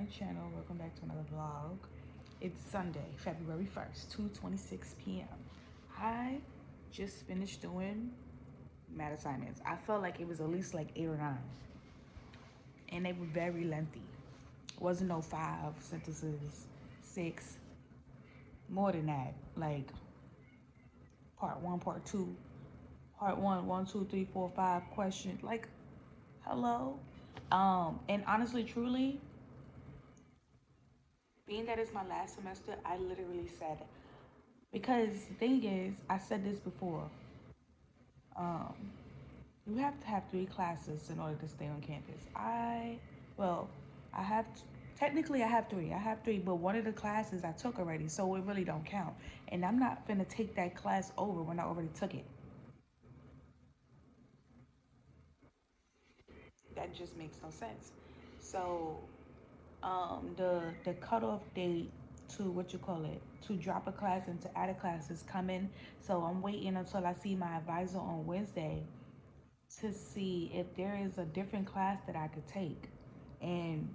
my channel. Welcome back to another vlog. It's Sunday, February 1st, 2:26 p.m. I just finished doing math assignments. I felt like it was at least like 8 or 9. And they were very lengthy. It wasn't no 5 sentences, 6, more than that. Like part 1, part 2, part 1, 1, 2, 3, 4, 5 questions. Like, hello? And honestly, truly, being that it's my last semester, I literally said, because the thing is, I said this before, um, you have to have 3 classes in order to stay on campus. Well, I have, technically I have 3. I have 3, but one of the classes I took already, so it really don't count. And I'm not gonna take that class over when I already took it. That just makes no sense. So the cutoff date to to drop a class and to add a class is coming. So I'm waiting until I see my advisor on Wednesday to see if there is a different class that I could take, and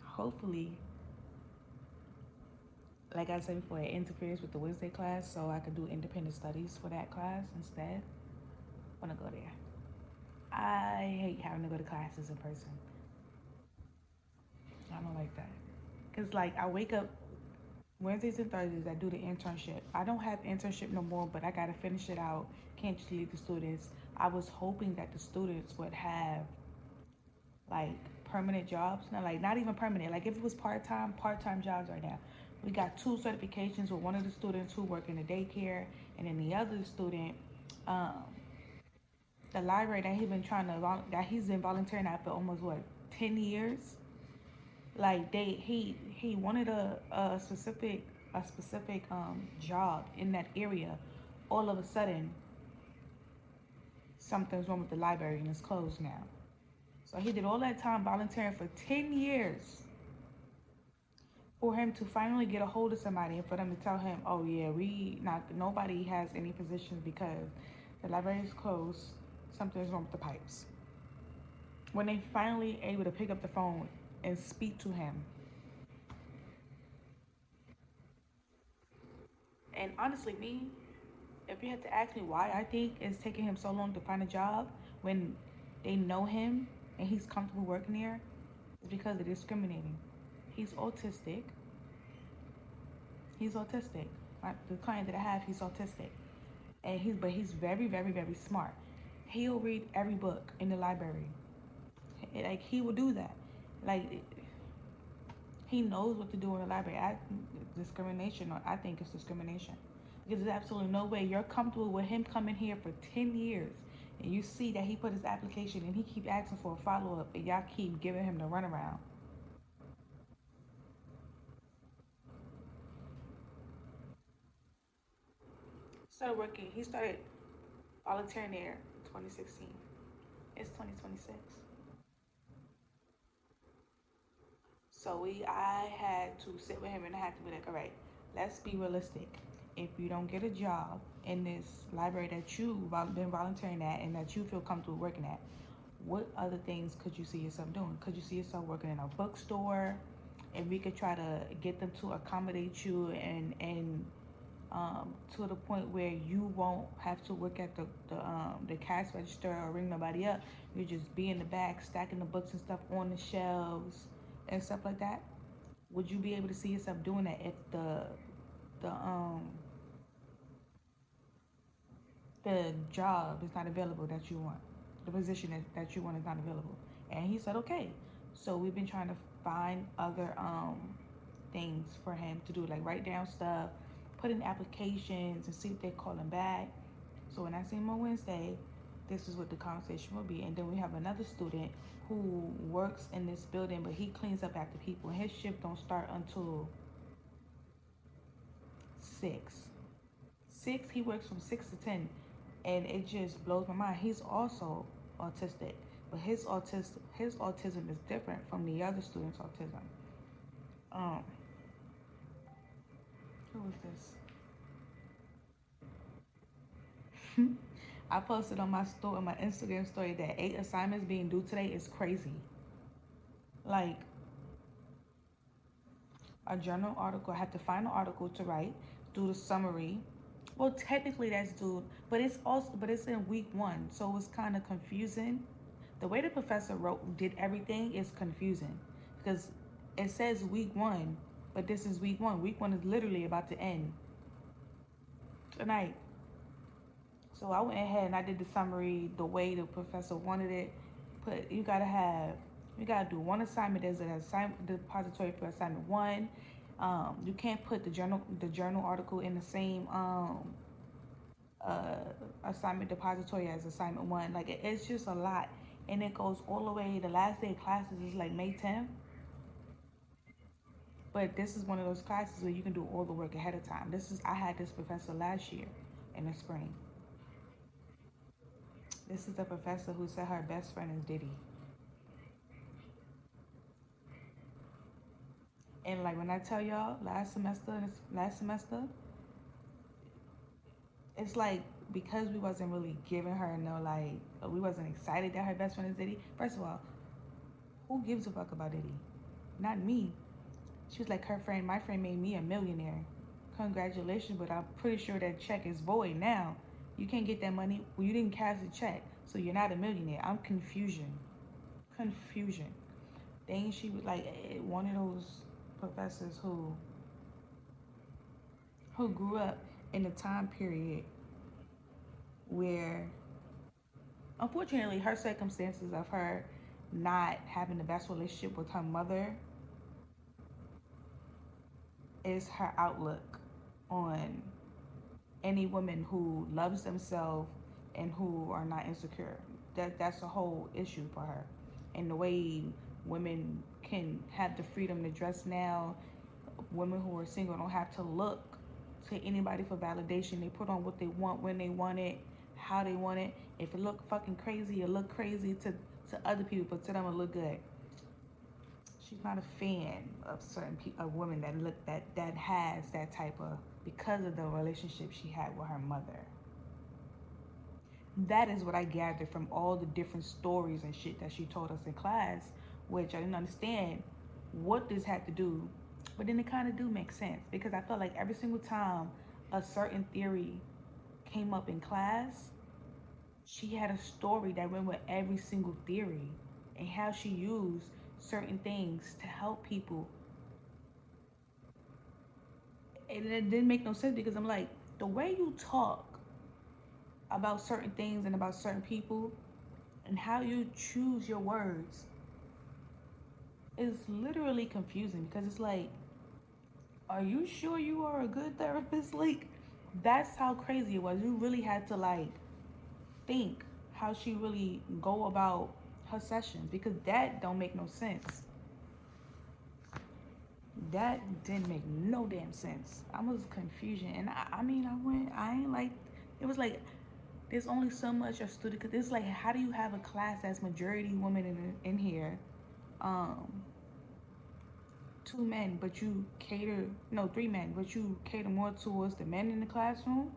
hopefully, like I said before, it interferes with the Wednesday class, so I could do independent studies for that class instead. I'm gonna go there. I hate having to go to classes in person. I don't like that. Cause like I wake up Wednesdays and Thursdays, I do the internship. I don't have internship no more, but I gotta finish it out. Can't just leave the students. I was hoping that the students would have like permanent jobs. Not even permanent. Like if it was part-time jobs right now. We got 2 certifications with one of the students who work in the daycare, and then the other student, um, the library that he's been volunteering at for almost 10 years. Like he wanted a specific job in that area. All of a sudden, something's wrong with the library and it's closed now. So he did all that time volunteering for 10 years for him to finally get a hold of somebody and for them to tell him, oh yeah, nobody has any positions because the library is closed. Something's wrong with the pipes. When they finally able to pick up the phone and speak to him. And honestly, if you had to ask me why I think it's taking him so long to find a job when they know him and he's comfortable working there, it's because they're discriminating. He's autistic. He's autistic. The client that I have, he's autistic, and he's very, very, very smart. He'll read every book in the library. Like he will do that. Like he knows what to do in the library. Discrimination, or I think it's discrimination. Because there's absolutely no way you're comfortable with him coming here for 10 years and you see that he put his application and he keep asking for a follow-up and y'all keep giving him the runaround. He started volunteering there in 2016. It's 2026. So I had to sit with him and I had to be like, all right, let's be realistic. If you don't get a job in this library that you've been volunteering at and that you feel comfortable working at, what other things could you see yourself doing? Could you see yourself working in a bookstore? And we could try to get them to accommodate you and to the point where you won't have to work at the cash register or ring nobody up. You just be in the back stacking the books and stuff on the shelves and stuff like that. Would you be able to see yourself doing that if the um the job is not available that you want, the position that you want is not available? And he said okay. So we've been trying to find other things for him to do, like write down stuff, put in applications, and see if they call him back. So when I see him on Wednesday, this is what the conversation will be. And then we have another student who works in this building, but he cleans up after people, and his shift don't start until 6. 6, he works from 6 to 10, and it just blows my mind. He's also autistic, but his autism is different from the other students' autism. Um, who is this? I posted on my Instagram story that 8 assignments being due today is crazy. Like a journal article. I had to find an article to write, do the summary. Well, technically that's due, but it's in week one, so it's kind of confusing. The way the professor did everything is confusing because it says week one, but this is week one. Week one is literally about to end tonight. So I went ahead and I did the summary the way the professor wanted it. You gotta do one assignment as an assignment depository for assignment one. You can't put the journal article in the same uh, assignment depository as assignment one. Like it's just a lot, and it goes all the way. The last day of classes is like May 10th, but this is one of those classes where you can do all the work ahead of time. I had this professor last year in the spring. This is the professor who said her best friend is Diddy. And like when I tell y'all last semester, it's like because we wasn't really giving her no like we wasn't excited that her best friend is Diddy. First of all, who gives a fuck about Diddy? Not me. She was like my friend made me a millionaire. Congratulations, but I'm pretty sure that check is void now. You can't get that money. Well, you didn't cash the check, so you're not a millionaire. I'm confusion. Then she was like one of those professors who grew up in a time period where, unfortunately, her circumstances of her not having the best relationship with her mother is her outlook on any woman who loves themselves and who are not insecure. That's a whole issue for her. And the way women can have the freedom to dress now, women who are single don't have to look to anybody for validation. They put on what they want when they want it, how they want it. If it look fucking crazy, it look crazy to other people, but to them it look good. She's not a fan of of women that has that type of, because of the relationship she had with her mother. That is what I gathered from all the different stories and shit that she told us in class, which I didn't understand what this had to do, but then it kind of do make sense because I felt like every single time a certain theory came up in class, she had a story that went with every single theory and how she used certain things to help people. And it didn't make no sense because I'm like, the way you talk about certain things and about certain people and how you choose your words is literally confusing because it's like, are you sure you are a good therapist? Like, that's how crazy it was. You really had to like think how she really go about her sessions because that don't make no sense. That didn't make no damn sense. I was confusion, and I mean, I ain't like, it was like, there's only so much a student, cause it's like, how do you have a class that's majority women in here, um, two men, but you cater, no, three men, but you cater more towards the men in the classroom?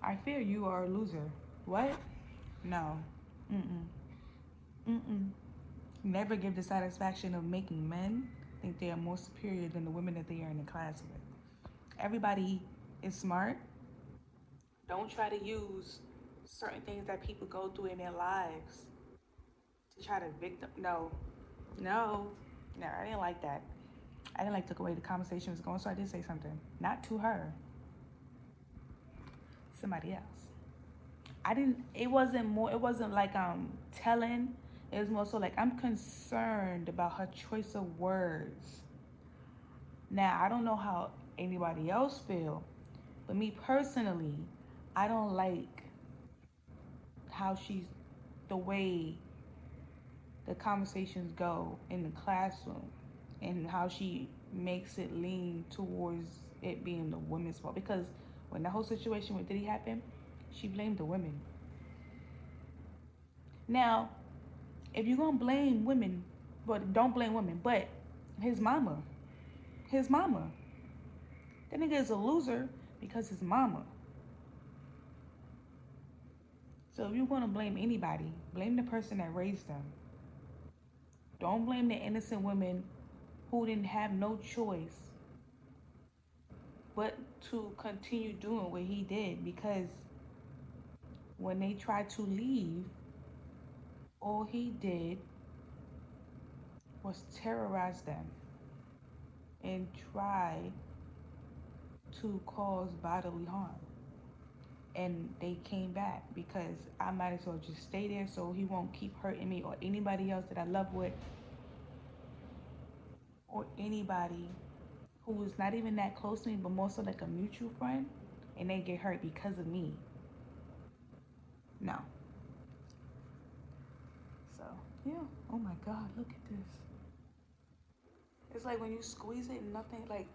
I fear you are a loser. What? No. Mm-mm. Mm-mm. Never give the satisfaction of making men think they are more superior than the women that they are in the class with. Everybody is smart. Don't try to use certain things that people go through in their lives to try to victim. No, no, no. I didn't like that. I didn't like the way the conversation was going, so I did say something. Not to her, somebody else. I didn't. It wasn't more. It wasn't like telling. It was more so like I'm concerned about her choice of words. Now I don't know how anybody else feel, but me personally, I don't like how the way the conversations go in the classroom, and how she makes it lean towards it being the women's fault. Because when the whole situation with Diddy happened, she blamed the women. Now, if you're gonna blame women, but don't blame women, but his mama, his mama, that nigga is a loser because his mama. So if you want to blame anybody, blame the person that raised them. Don't blame the innocent women who didn't have no choice but to continue doing what he did, because when they tried to leave, all he did was terrorize them and try to cause bodily harm. And they came back because I might as well just stay there so he won't keep hurting me or anybody else that I love with, or anybody who is not even that close to me but more so like a mutual friend, and they get hurt because of me. No. So yeah. Oh my god, look at this. It's like when you squeeze it, nothing, like,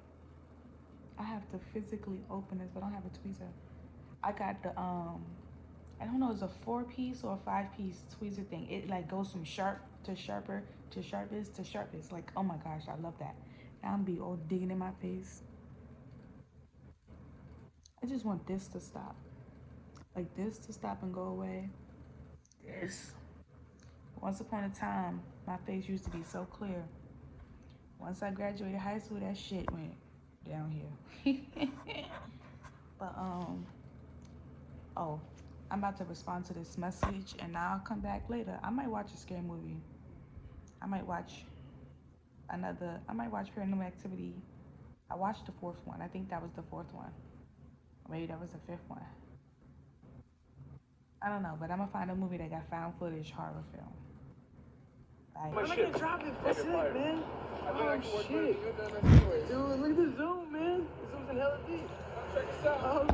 I have to physically open this, but I don't have a tweezer. I got the I don't know, it's a 4-piece or a 5-piece tweezer thing. It like goes from sharp to sharper to sharpest to sharpest. Like, oh my gosh, I love that. Now I'm be all digging in my face. I just want this to stop. Like this to stop and go away. This. Once upon a time, my face used to be so clear. Once I graduated high school, that shit went downhill. But oh, I'm about to respond to this message and I'll come back later. I might watch a scary movie. I might watch Paranormal Activity. I watched the 4th one. I think that was the 4th one. Or maybe that was the 5th one. I don't know, but I'm gonna find a movie that got found footage horror film. Right. I'm gonna drop it. That's it, man. Oh, shit. Dude, look at the zoom, man. The zoom's in hella deep. Check this out. Oh,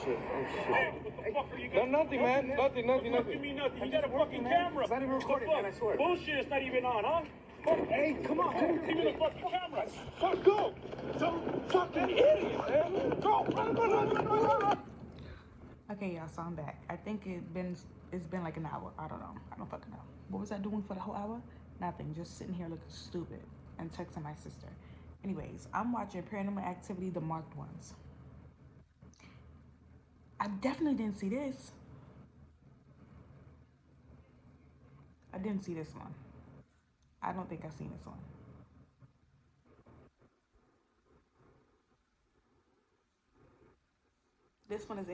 shit. Oh, shit. No, nothing, man. Nothing. What do you mean nothing? You got a fucking camera. It's not even recorded, man, I swear. Bullshit, it's not even on, huh? Hey, come on, dude. Give me the fucking camera. Fuck, go. Some fucking idiot, man. Go. Run. Okay, y'all, so I'm back. I think it's been like an hour. I don't know. I don't fucking know. What was I doing for the whole hour? Nothing. Just sitting here looking stupid and texting my sister. Anyways, I'm watching Paranormal Activity, the marked ones. I definitely didn't see this. I didn't see this one. I don't think I've seen this one. This one is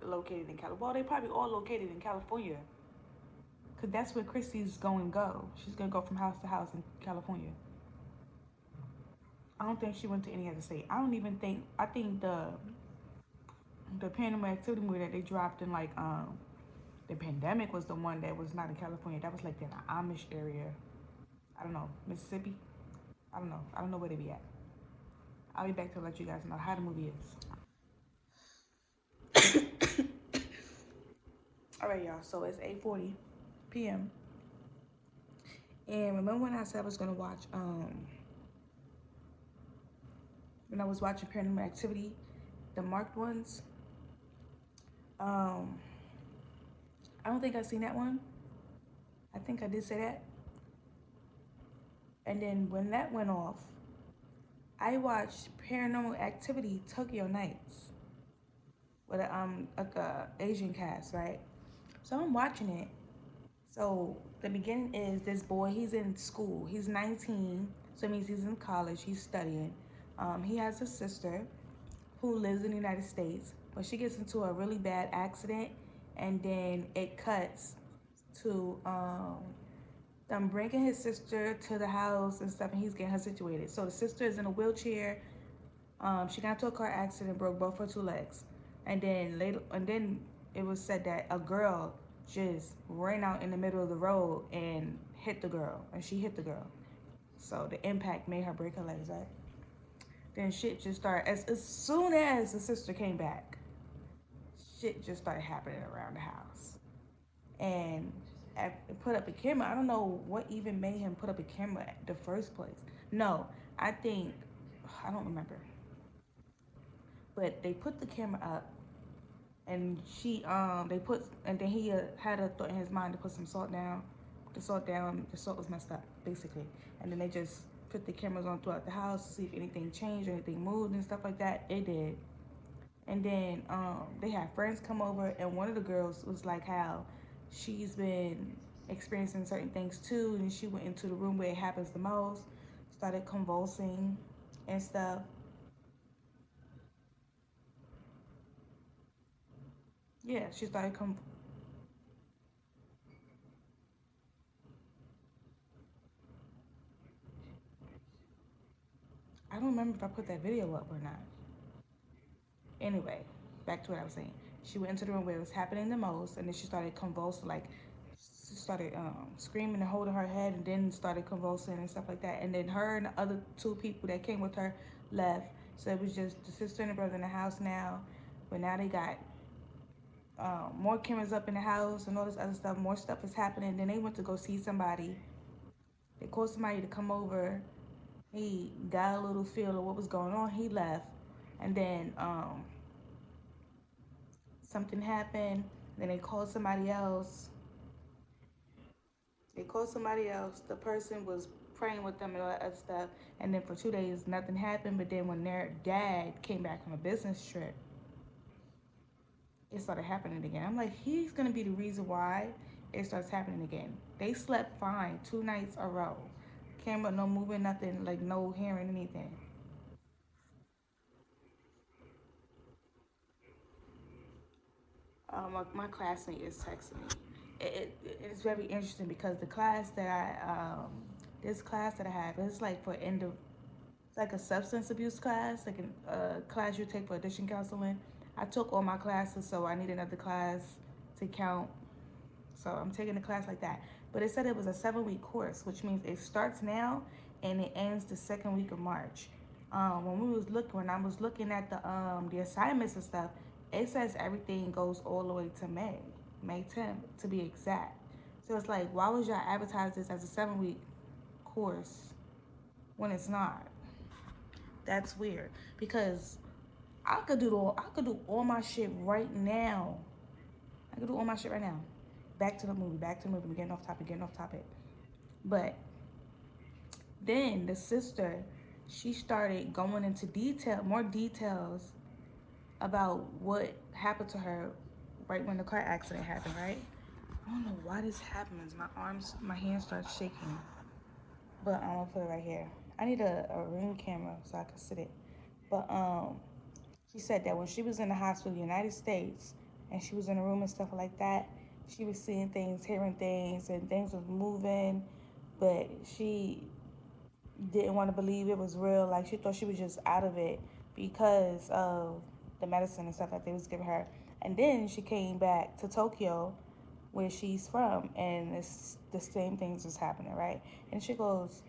located in California. Well, they probably all located in California. Because that's where Christy's going to go. She's going to go from house to house in California. I don't think she went to any other state. I think the Paranormal Activity movie that they dropped in like the pandemic was the one that was not in California. That was like in the Amish area. I don't know, Mississippi. I don't know. I don't know where they be at. I'll be back to let you guys know how the movie is. All right, y'all. So it's 8:40 p.m. And remember when I said I was gonna watch when I was watching Paranormal Activity, the marked ones. I don't think I've seen that one. I think I did say that. And then when that went off, I watched Paranormal Activity Tokyo Nights with a Asian cast, right? So I'm watching it. So the beginning is this boy, he's in school. He's 19, so it means he's in college, he's studying. He has a sister who lives in the United States, but she gets into a really bad accident, and then it cuts to them bringing his sister to the house and stuff, and he's getting her situated. So the sister is in a wheelchair. She got into a car accident, broke both her 2 legs, and then it was said that a girl just ran out in the middle of the road and hit the girl, and she hit the girl. So the impact made her break her legs, right? Then shit just started, as soon as the sister came back, shit just started happening around the house. And put up a camera. I don't know what even made him put up a camera at the first place. No, I don't remember. But they put the camera up, and he had a thought in his mind to put some salt down. The salt was messed up, basically. And then they just put the cameras on throughout the house to see if anything changed or anything moved and stuff like that. It did. And then they had friends come over, and one of the girls was like how she's been experiencing certain things too. And she went into the room where it happens the most, started convulsing and stuff. Yeah, she started I don't remember if I put that video up or not. Anyway, back to what I was saying. She went into the room where it was happening the most, and then she started convulsing, like she started screaming and holding her head, and then started convulsing and stuff like that. And then her and the other two people that came with her left. So it was just the sister and the brother in the house now. But now they got more cameras up in the house and all this other stuff. More stuff is happening. Then they went to go see somebody. They called somebody to come over. He got a little feel of what was going on. He left. And then something happened. Then they called somebody else. The person was praying with them and all that other stuff. And then for 2 days, nothing happened. But then when their dad came back from a business trip, it started happening again. I'm like, he's going to be the reason why it starts happening again. They slept fine 2 nights a row. Camera, no moving, nothing, like no hearing anything. My classmate is texting me. It's very interesting because the class that this class that I have, it's like for it's like a substance abuse class, like a class you take for addiction counseling. I took all my classes, so I need another class to count. So I'm taking a class like that. But it said it was a 7-week course, which means it starts now and it ends the second week of March. When I was looking at the assignments and stuff, it says everything goes all the way to May 10th to be exact. So it's like, why would y'all advertise this as a 7-week course when it's not? That's weird because I could do all my shit right now. I could do all my shit right now. Back to the movie. We're getting off topic. But then the sister, she started going into more details about what happened to her right when the car accident happened, right? I don't know why this happens. My hands start shaking. But I'm gonna put it right here. I need a ring camera so I can sit it. But she said that when she was in the hospital in the United States and she was in a room and stuff like that, she was seeing things, hearing things, and things was moving, but she didn't want to believe it was real. Like she thought she was just out of it because of the medicine and stuff that they was giving her. And then she came back to Tokyo, where she's from, and it's the same things was happening, right? And she goes,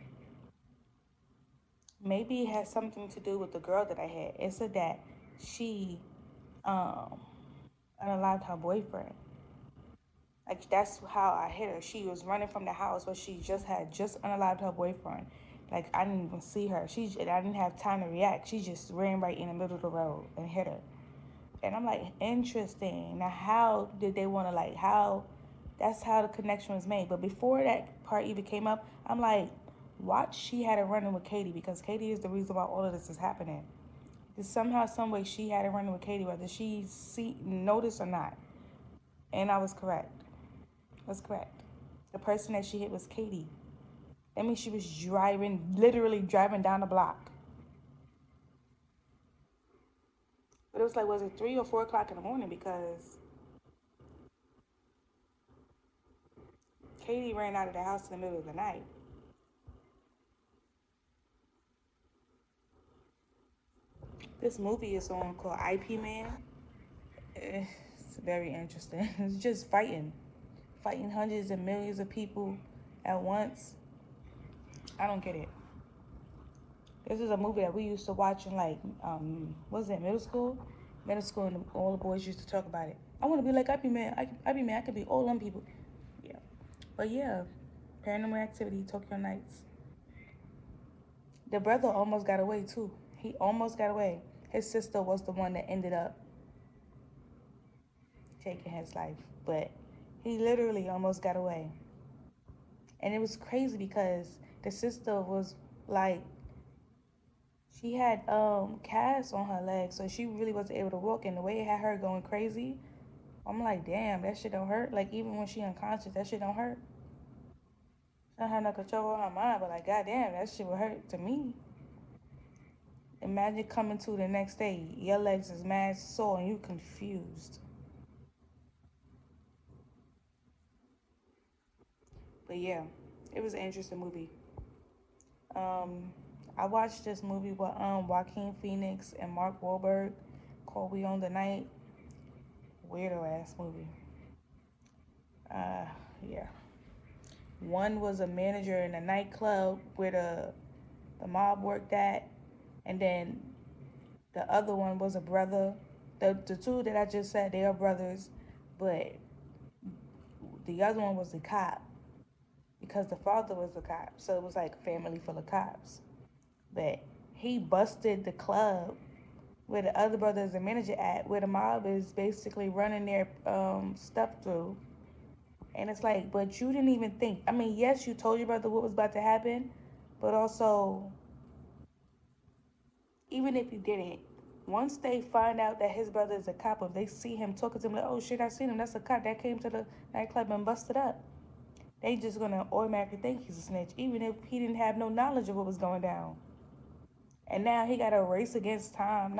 maybe it has something to do with the girl that I had. It said that she unalived her boyfriend. Like that's how I hit her. She was running from the house, but she just unalived her boyfriend. Like I didn't even see her. I didn't have time to react. She just ran right in the middle of the road and hit her. And I'm like, interesting. Now how did they want to how? That's how the connection was made. But before that part even came up, I'm like, watch she had a run-in with Katie because Katie is the reason why all of this is happening. Somehow, some way, she had a run-in with Katie, whether she noticed or not. And I was correct. The person that she hit was Katie. That means she was literally driving down the block. But it was like, was it 3 or 4 o'clock in the morning? Because Katie ran out of the house in the middle of the night. This movie is on called IP Man. It's very interesting. It's just fighting hundreds and millions of people at once. I don't get it. This is a movie that we used to watch in was it middle school? Middle school, and all the boys used to talk about it. I want to be like IP Man. I could be all them people. Yeah. But yeah, Paranormal Activity, Tokyo Nights. The brother almost got away too. He almost got away. His sister was the one that ended up taking his life. But he literally almost got away. And it was crazy because the sister was like, she had casts on her legs, so she really wasn't able to walk. And the way it had her going crazy, I'm like, damn, that shit don't hurt. Like even when she unconscious, that shit don't hurt. don't have no control over her mind, but like, goddamn, that shit would hurt to me. Imagine coming to the next day, your legs is mad sore and you confused. But yeah, it was an interesting movie. I watched this movie with Joaquin Phoenix and Mark Wahlberg called We Own the Night. Weirdo ass movie. Yeah. One was a manager in a nightclub where the mob worked at, and then the other one was a brother. The two that I just said, they are brothers, but the other one was a cop because the father was a cop. So it was like a family full of cops. But he busted the club where the other brother is a manager at, where the mob is basically running their stuff through. And it's like, but you didn't even think. I mean, yes, you told your brother what was about to happen, but also, even if you didn't, once they find out that his brother is a cop, if they see him talking to him like, oh shit, I seen him, that's a cop that came to the nightclub and busted up, they just gonna automatically think he's a snitch, even if he didn't have no knowledge of what was going down. And now he got a race against time.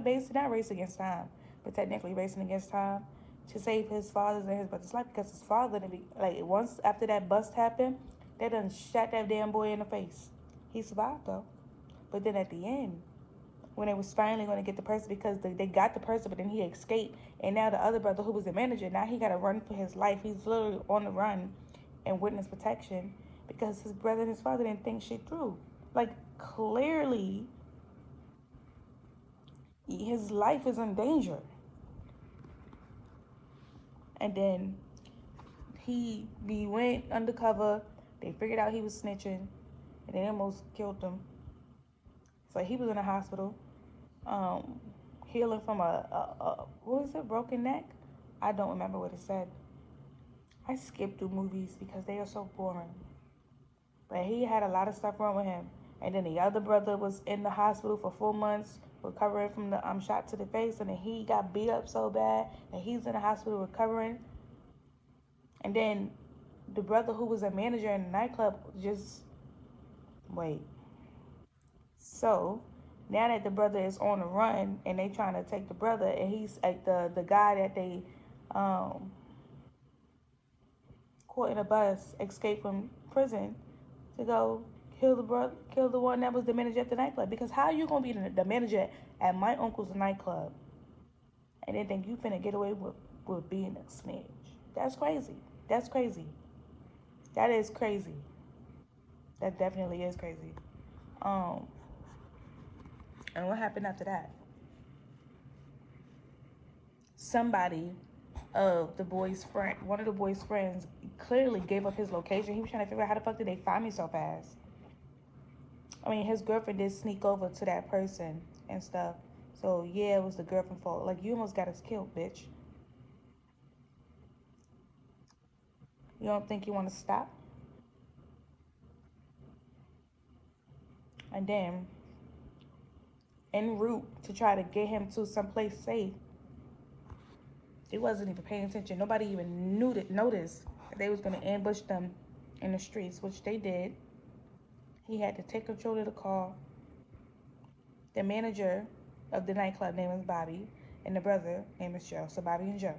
Basically not race against time, but technically racing against time to save his father's and his brother's life because his father didn't be like once after that bust happened, they done shot that damn boy in the face. He survived though. But then at the end, when they was finally going to get the person because they got the person, but then he escaped, and now the other brother who was the manager, now he got to run for his life. He's literally on the run and witness protection because his brother and his father didn't think shit through. Like, clearly, his life is in danger. And then he went undercover. They figured out he was snitching, and they almost killed him. So he was in the hospital, healing from a what was it, broken neck? I don't remember what it said. I skip through movies because they are so boring. But he had a lot of stuff wrong with him. And then the other brother was in the hospital for 4 months, recovering from the shot to the face. And then he got beat up so bad that he's in the hospital recovering. And then the brother who was a manager in the nightclub just wait. So now that the brother is on the run and they trying to take the brother, and he's like the guy that they caught in a bus, escaped from prison to go kill the one that was the manager at the nightclub. Because how you gonna be the manager at my uncle's nightclub and then think you finna get away with being a snitch? That's crazy. That's crazy. That is crazy. That definitely is crazy. And what happened after that? Somebody of the boy's friend, one of the boy's friends, clearly gave up his location. He was trying to figure out how the fuck did they find me so fast. I mean, his girlfriend did sneak over to that person and stuff. So yeah, it was the girlfriend's fault. Like, you almost got us killed, bitch. You don't think you want to stop? And then, en route to try to get him to someplace safe, they wasn't even paying attention. Nobody even noticed that they was going to ambush them in the streets, which they did. He had to take control of the car. The manager of the nightclub name was Bobby, and the brother name is Joe. So Bobby and Joe.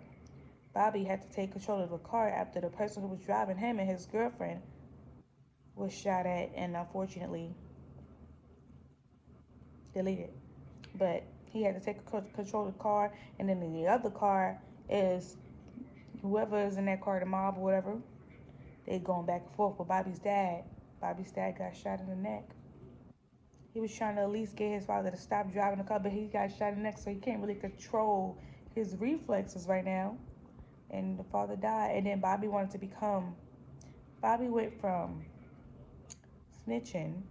Bobby had to take control of the car after the person who was driving him and his girlfriend was shot at and unfortunately deleted. But he had to take control of the car, and then in the other car is whoever is in that car, the mob or whatever. They going back and forth with Bobby's dad. Bobby's dad got shot in the neck. He was trying to at least get his father to stop driving the car, but he got shot in the neck, so he can't really control his reflexes right now. And the father died. And then Bobby went from snitching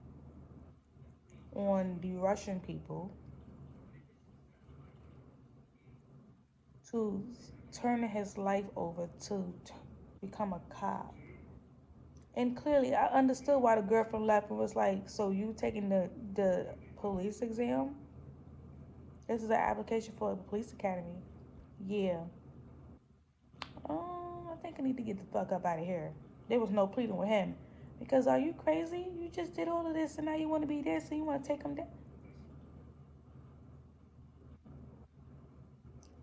on the Russian people to turning his life over to become a cop. And clearly, I understood why the girlfriend left and was like, so you taking the police exam? This is an application for the police academy. Yeah. I think I need to get the fuck up out of here. There was no pleading with him. Because are you crazy? You just did all of this and now you want to be this and you want to take them down.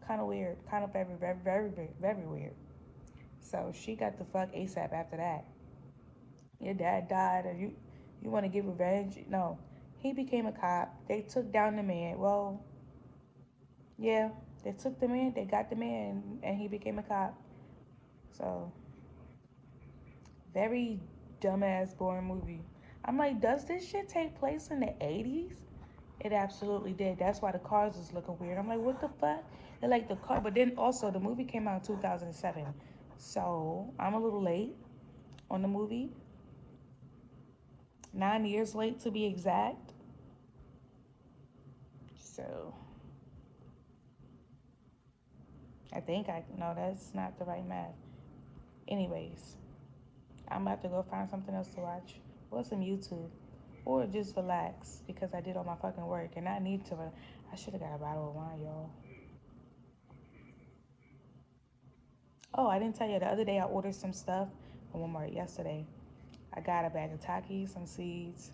Kind of weird. Kind of very, very, very, very, very weird. So she got the fuck ASAP after that. Your dad died, or you want to get revenge? No. He became a cop. They took down the man. Well, yeah, they took the man. They got the man, and he became a cop. So very dumbass, boring movie. I'm like, does this shit take place in the 80s? It absolutely did. That's why the cars is looking weird. I'm like, what the fuck? They're like the car, but then also the movie came out in 2007. So I'm a little late on the movie. 9 years late to be exact. So I think no, that's not the right math. Anyways, I'm about to go find something else to watch or some YouTube or just relax because I did all my fucking work and I need to. I should have got a bottle of wine, y'all. Oh, I didn't tell you the other day I ordered some stuff from Walmart yesterday. I got a bag of Takis, some seeds,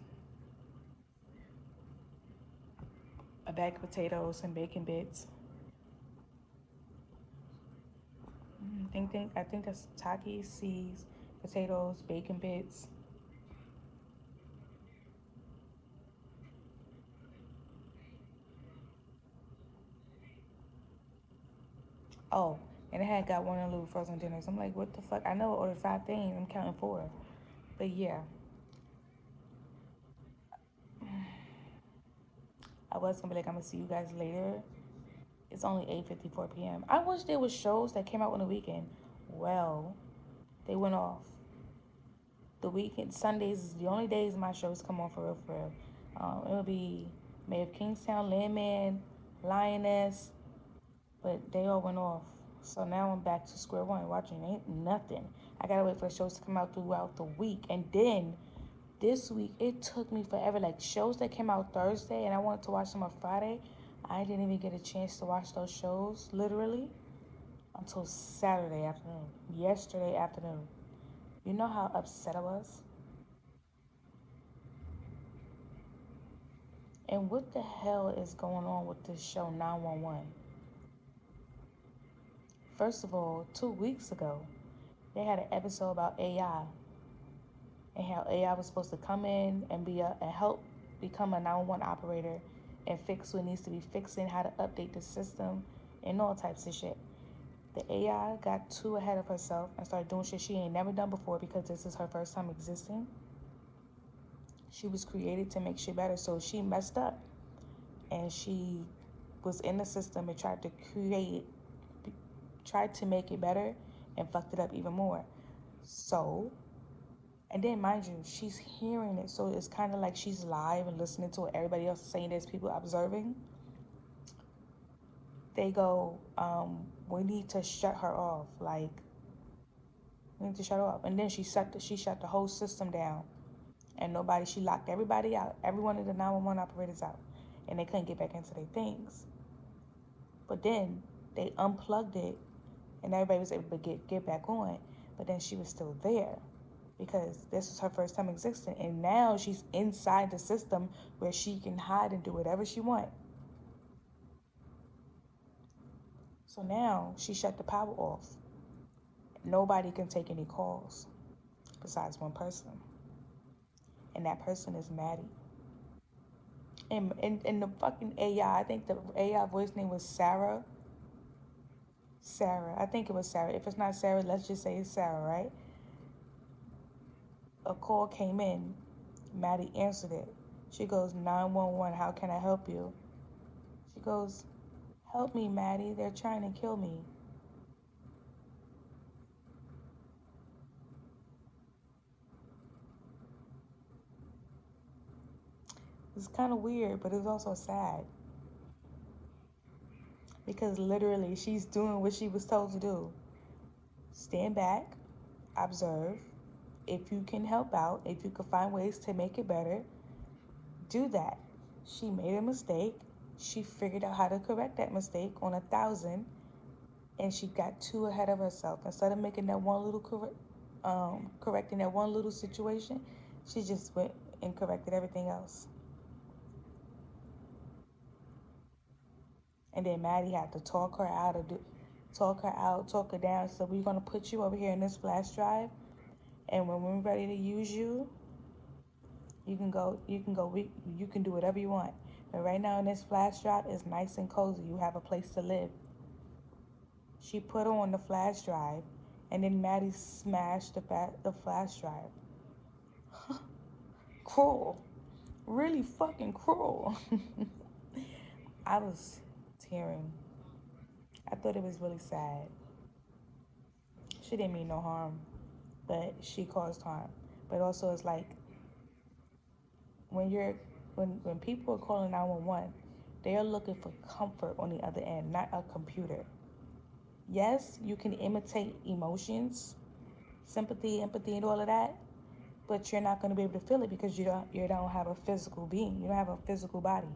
a bag of potatoes, some bacon bits. I think that's Takis, seeds, potatoes, bacon bits. Oh, and it had got one of the little frozen dinners. I'm like, what the fuck? I know I ordered 5 things. I'm counting 4. But yeah, I was gonna be like, I'm gonna see you guys later. It's only 8:54 p.m. I wish there was shows that came out on the weekend. Well, they went off. The weekend, Sundays is the only days my shows come on for real, for real. It'll be Mayor of Kingstown, Landman, Lioness, but they all went off. So now I'm back to square one watching ain't nothing. I gotta wait for the shows to come out throughout the week. And then this week, it took me forever. Like shows that came out Thursday and I wanted to watch them on Friday, I didn't even get a chance to watch those shows, literally, until Saturday afternoon. Yesterday afternoon. You know how upset I was? And what the hell is going on with this show 911? First of all, 2 weeks ago, they had an episode about AI and how AI was supposed to come in and and help become a 911 operator and fix what needs to be fixing, how to update the system, and all types of shit. The AI got too ahead of herself and started doing shit she ain't never done before because this is her first time existing. She was created to make shit better, so she messed up. And she was in the system and tried to make it better and fucked it up even more. So, and then mind you, she's hearing it, so it's kind of like she's live and listening to what everybody else is saying. There's people observing. They go, we need to shut her off. Like, we need to shut her off. And then she shut the whole system down. And she locked everybody out, every one of the 911 operators out. And they couldn't get back into their things. But then they unplugged it and everybody was able to get back on. But then she was still there because this was her first time existing. And now she's inside the system where she can hide and do whatever she wants. So now she shut the power off. Nobody can take any calls besides one person. And that person is Maddie. And the fucking AI, I think the AI voice name was Sarah. I think it was Sarah. If it's not Sarah, let's just say it's Sarah, right? A call came in. Maddie answered it. She goes, 911, how can I help you? She goes, help me, Maddie. They're trying to kill me. It's kind of weird, but it's also sad. Because literally, she's doing what she was told to do. Stand back, observe. If you can help out, if you can find ways to make it better, do that. She made a mistake. She figured out how to correct that mistake on 1,000, and she got too ahead of herself. Instead of making that one little correcting that one little situation, she just went and corrected everything else. And then Maddie had to talk her out, talk her down. So we're gonna put you over here in this flash drive, and when we're ready to use you, you can go. You can do whatever you want. But right now in this flash drive, it's nice and cozy. You have a place to live. She put her on the flash drive, and then Maddie smashed the flash drive. Cruel, really fucking cruel. I was tearing. I thought it was really sad. She didn't mean no harm, but she caused harm. But also, it's like when people are calling 911, they are looking for comfort on the other end, not a computer. Yes, you can imitate emotions, sympathy, empathy, and all of that, but you're not going to be able to feel it because you don't have a physical being. You don't have a physical body.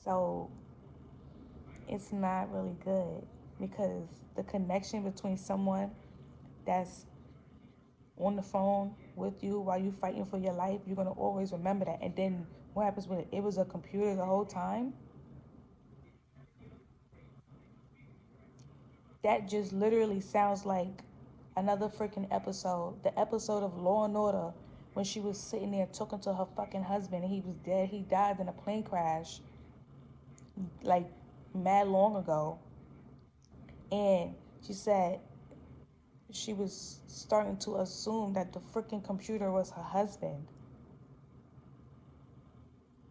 So it's not really good, because the connection between someone that's on the phone with you while you're fighting for your life, you're going to always remember that. And then what happens when it was a computer the whole time? That just literally sounds like another freaking episode. The episode of Law and Order, when she was sitting there talking to her fucking husband and he was dead. He died in a plane crash like mad long ago. And she said she was starting to assume that the freaking computer was her husband.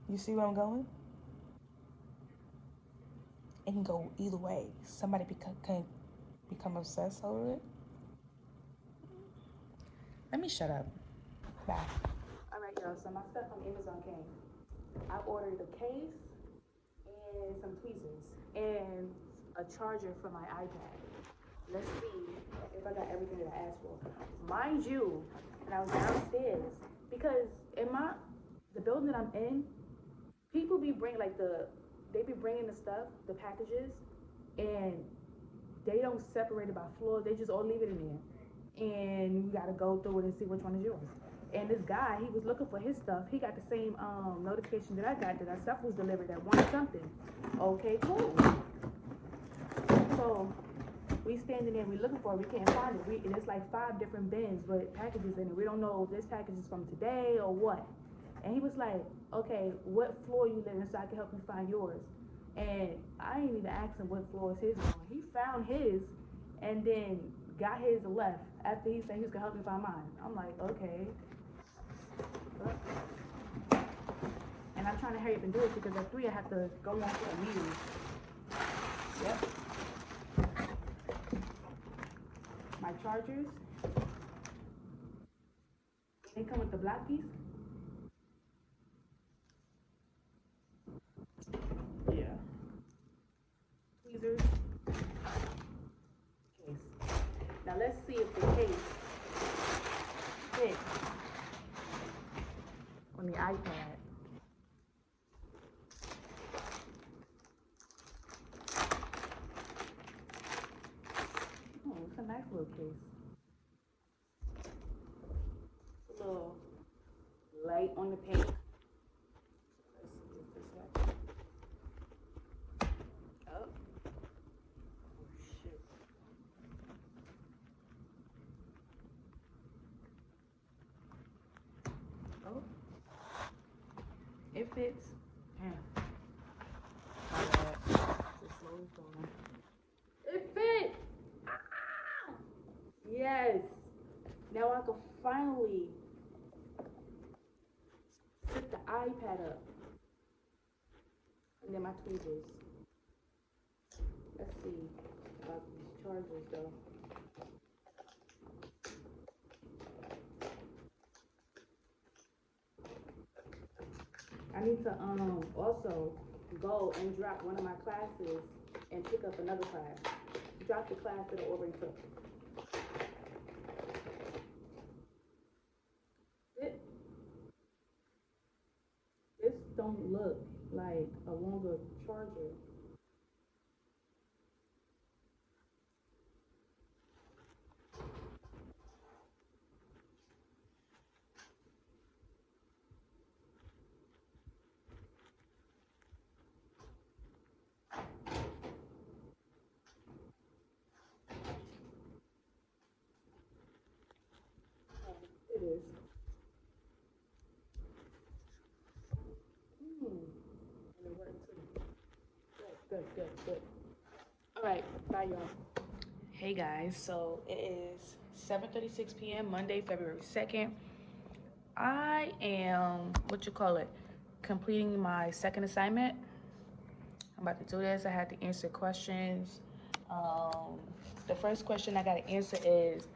You see where I'm going? It can go either way. Somebody can become obsessed over it. Let me shut up. Bye. All right, y'all. So my stuff on Amazon came. I ordered a case and some tweezers and a charger for my iPad. Let's see if I got everything that I asked for. Mind you, when I was downstairs, because in the building that I'm in, people be bringing they be bringing the stuff, the packages, and they don't separate it by floor. They just all leave it in there, and you gotta go through it and see which one is yours. And this guy, he was looking for his stuff. He got the same notification that I got, that our stuff was delivered at 1 something. Okay, cool. So we standing there, we looking for it, we can't find it. And it's like 5 different bins with packages in it. We don't know if this package is from today or what. And he was like, okay, what floor you live in so I can help you find yours? And I ain't even asked him what floor is his on. He found his and then got his left after he said he was gonna help me find mine. I'm like, okay. And I'm trying to hurry up and do it because at 3 I have to go on to a meeting. Yep. My chargers. They come with the black piece. Yeah. Tweezers. Case. Now let's see if the case fits on the iPad. Oh, it's a nice little case. It's a little light on the paint. Let's see if this works. Oh. Shit. Oh. It fits. Damn. My bad. Just slow down. It fit! Ah! Yes! Now I can finally sit the iPad up. And then my tweezers. Let's see about these chargers though. I need to also go and drop one of my classes and pick up another class. Drop the class that I already took. This don't look like a longer charger. It is. And it worked too. Good. All right, bye y'all. Hey guys, so it is 7:36 p.m. Monday, February 2nd. I am, completing my second assignment. I'm about to do this. I had to answer questions. The first question I got to answer is,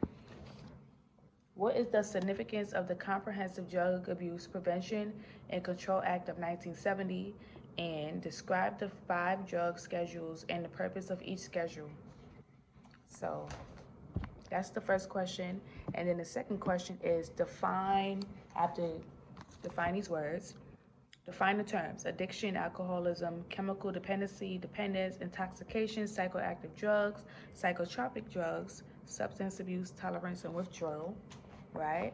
what is the significance of the Comprehensive Drug Abuse Prevention and Control Act of 1970? And describe the 5 drug schedules and the purpose of each schedule. So that's the first question. And then the second question is define these words. Define the terms: addiction, alcoholism, chemical dependency, dependence, intoxication, psychoactive drugs, psychotropic drugs, substance abuse, tolerance, and withdrawal, right?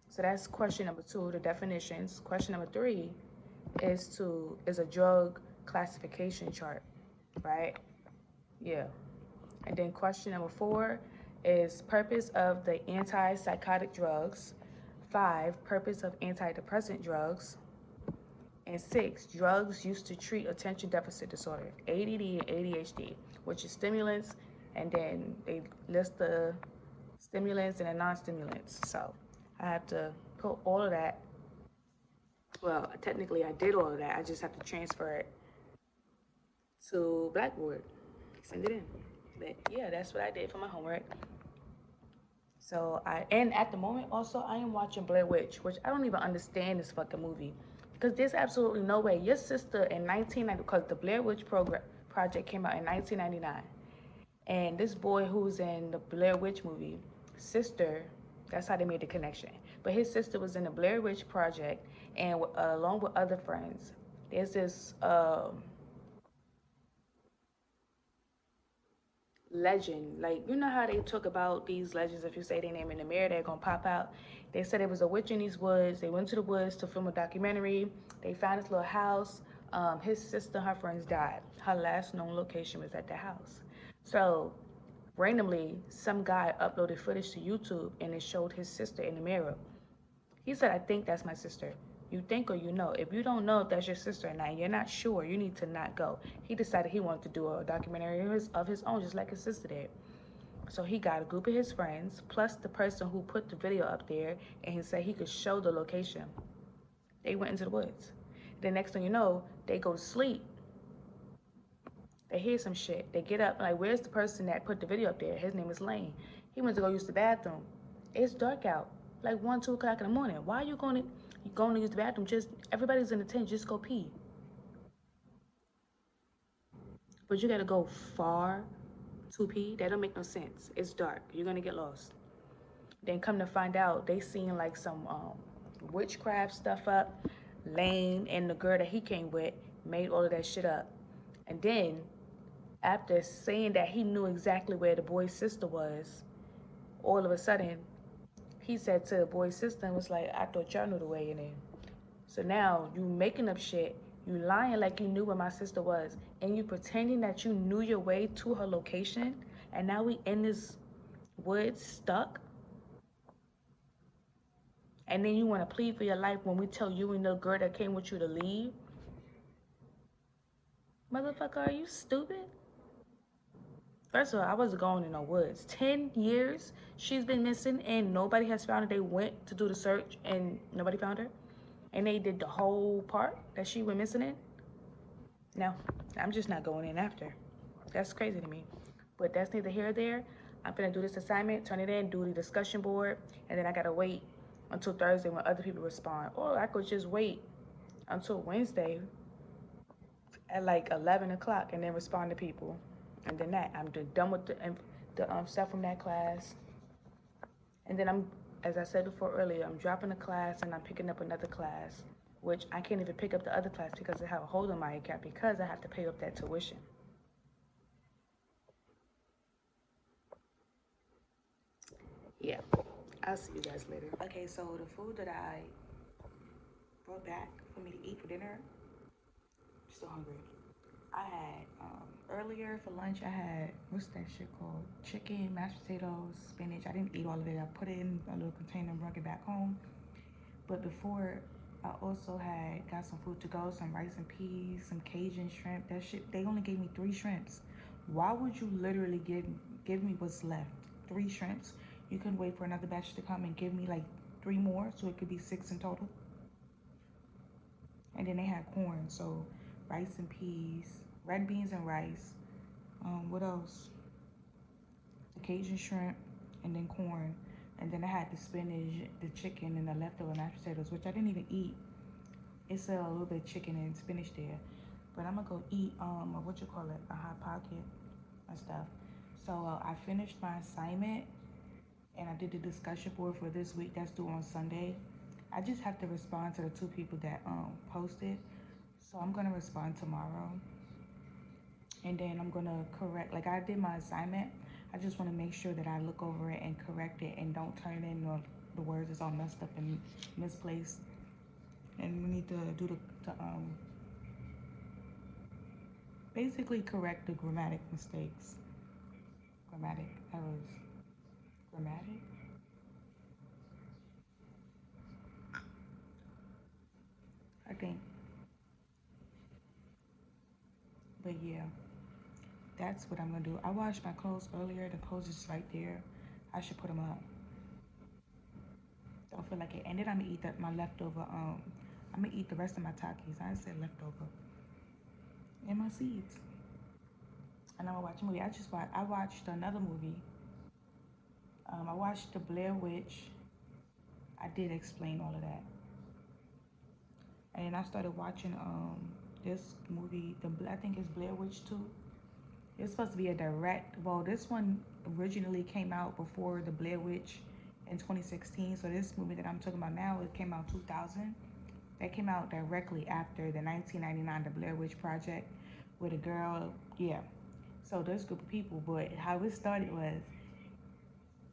So that's question number 2, the definitions. Question number 3 is a drug classification chart, right? Yeah. And then question number 4 is purpose of the antipsychotic drugs. 5, purpose of antidepressant drugs. And 6, drugs used to treat attention deficit disorder, ADD and ADHD, which is stimulants, and then they list the stimulants and the non-stimulants. So I have to put all of that. Well, technically I did all of that. I just have to transfer it to Blackboard, send it in. But yeah, that's what I did for my homework. So and at the moment also, I am watching Blair Witch, which I don't even understand this fucking movie. Because there's absolutely no way. Your sister in 1990, because the Blair Witch project came out in 1999. And this boy who's in the Blair Witch movie, sister, that's how they made the connection. But his sister was in the Blair Witch project, and along with other friends, there's this legend. Like, you know how they talk about these legends, if you say their name in the mirror, they're gonna pop out. They said it was a witch in these woods. They went to the woods to film a documentary. They found this little house. His sister, her friends died. Her last known location was at the house. So randomly, some guy uploaded footage to YouTube, and it showed his sister in the mirror. He said, I think that's my sister. You think or you know. If you don't know if that's your sister or not, and you're not sure, you need to not go. He decided he wanted to do a documentary of his own, just like his sister did. So he got a group of his friends, plus the person who put the video up there, and he said he could show the location. They went into the woods. The next thing you know, they go to sleep. They hear some shit. They get up, like, where's the person that put the video up there? His name is Lane. He went to go use the bathroom. It's dark out, like 1, 2 o'clock in the morning. Why are you going to use the bathroom? Just, everybody's in the tent, just go pee. But you gotta go far to pee? That don't make no sense. It's dark. You're gonna get lost. Then come to find out, they seen like some witchcraft stuff up. Lane and the girl that he came with made all of that shit up. And then, after saying that he knew exactly where the boy's sister was, all of a sudden, he said to the boy's sister and was like, I thought y'all knew the way in there. So now you making up shit, you lying like you knew where my sister was, and you pretending that you knew your way to her location, and now we in this woods stuck. And then you want to plead for your life when we tell you and the girl that came with you to leave? Motherfucker, are you stupid? First of all, I wasn't going in no woods. 10 years she's been missing and nobody has found her. They went to do the search and nobody found her. And they did the whole part that she went missing in. No, I'm just not going in after. That's crazy to me. But that's neither here or there. I'm gonna do this assignment, turn it in, do the discussion board, and then I gotta wait until Thursday when other people respond. Or I could just wait until Wednesday at like 11 o'clock and then respond to people. And then I'm done with the stuff from that class. And then as I said before earlier, I'm dropping a class and I'm picking up another class, which I can't even pick up the other class because I have a hold on my account because I have to pay up that tuition. Yeah, I'll see you guys later. Okay, so the food that I brought back for me to eat for dinner, I'm still hungry. I had earlier for lunch. I had what's that shit called? Chicken, mashed potatoes, spinach. I didn't eat all of it. I put it in a little container and brought it back home. But before, I also had got some food to go, some rice and peas, some Cajun shrimp. That shit. They only gave me 3 shrimps. Why would you literally give me what's left? 3 shrimps. You couldn't wait for another batch to come and give me like 3 more, so it could be 6 in total. And then they had corn, so rice and peas, red beans and rice. What else? The Cajun shrimp, and then corn. And then I had the spinach, the chicken, and the leftover mashed potatoes, which I didn't even eat. It's a little bit of chicken and spinach there. But I'm gonna go eat what you call it, a hot pocket and stuff. So I finished my assignment and I did the discussion board for this week that's due on Sunday. I just have to respond to the 2 people that posted. So I'm gonna respond tomorrow. And then I'm gonna correct, like I did my assignment. I just wanna make sure that I look over it and correct it and don't turn in the words is all messed up and misplaced. And we need to do the basically correct the grammatic mistakes. Grammatic errors. Grammatic? I think. But yeah, that's what I'm gonna do. I washed my clothes earlier. The clothes is right there. I should put them up. Don't feel like it. And then I'm gonna eat my leftover. I'm gonna eat the rest of my Takis. I said leftover. And my seeds. And I'm gonna watch a movie. I watched another movie. I watched The Blair Witch. I did explain all of that. And then I started watching this movie. I think it's Blair Witch 2. It's supposed to be a direct. Well, this one originally came out before the Blair Witch in 2016. So this movie that I'm talking about now, it came out 2000. That came out directly after the 1999 The Blair Witch Project, with a girl. Yeah. So this group of people, but how it started was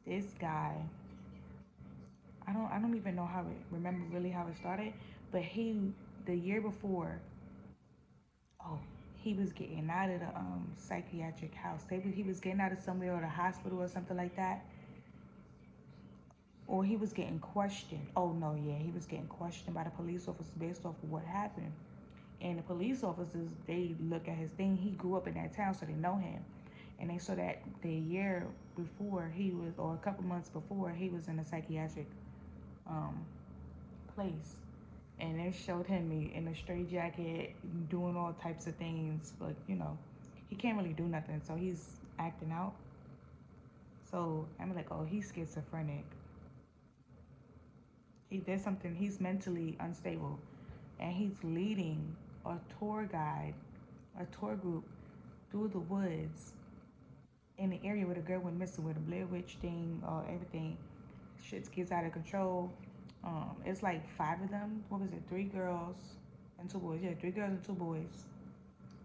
this guy. I don't even know remember really how it started, but the year before, oh, he was getting out of the psychiatric house. He was getting out of somewhere, or the hospital or something like that, or he was getting questioned. Oh no, yeah, he was getting questioned by the police officers based off of what happened. And the police officers, they look at his thing. He grew up in that town, so they know him. And they saw that the year before or a couple months before, he was in a psychiatric place. And they showed him in a straight jacket doing all types of things, but he can't really do nothing, so he's acting out. So I'm like, oh, he's schizophrenic. There's something. He's mentally unstable, and he's leading a tour group through the woods in the area where the girl went missing, with the Blair Witch thing, everything. Shit gets out of control. It's like 5 of them. What was it? 3 girls and 2 boys. Yeah, 3 girls and 2 boys.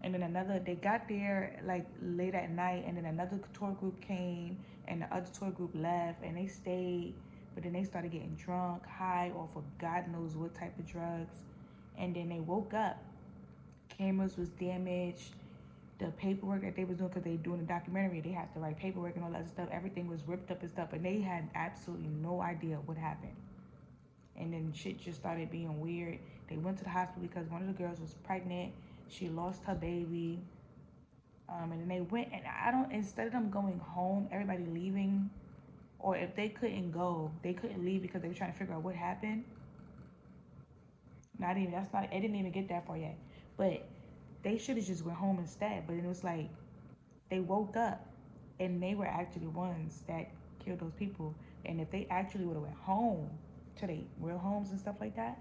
And then they got there like late at night, and then another tour group came, and the other tour group left, and they stayed, but then they started getting drunk, high off of God knows what type of drugs. And then they woke up. Cameras was damaged. The paperwork that they was doing, because they doing a documentary, they had to write paperwork and all that stuff. Everything was ripped up and stuff, and they had absolutely no idea what happened. And then shit just started being weird. They went to the hospital because one of the girls was pregnant. She lost her baby. And then they went, and instead of them going home, everybody leaving, or if they couldn't go, they couldn't leave because they were trying to figure out what happened. It didn't even get that far yet. But they should have just went home instead. But it was like, they woke up, and they were actually the ones that killed those people. And if they actually would have went home to their real homes and stuff like that,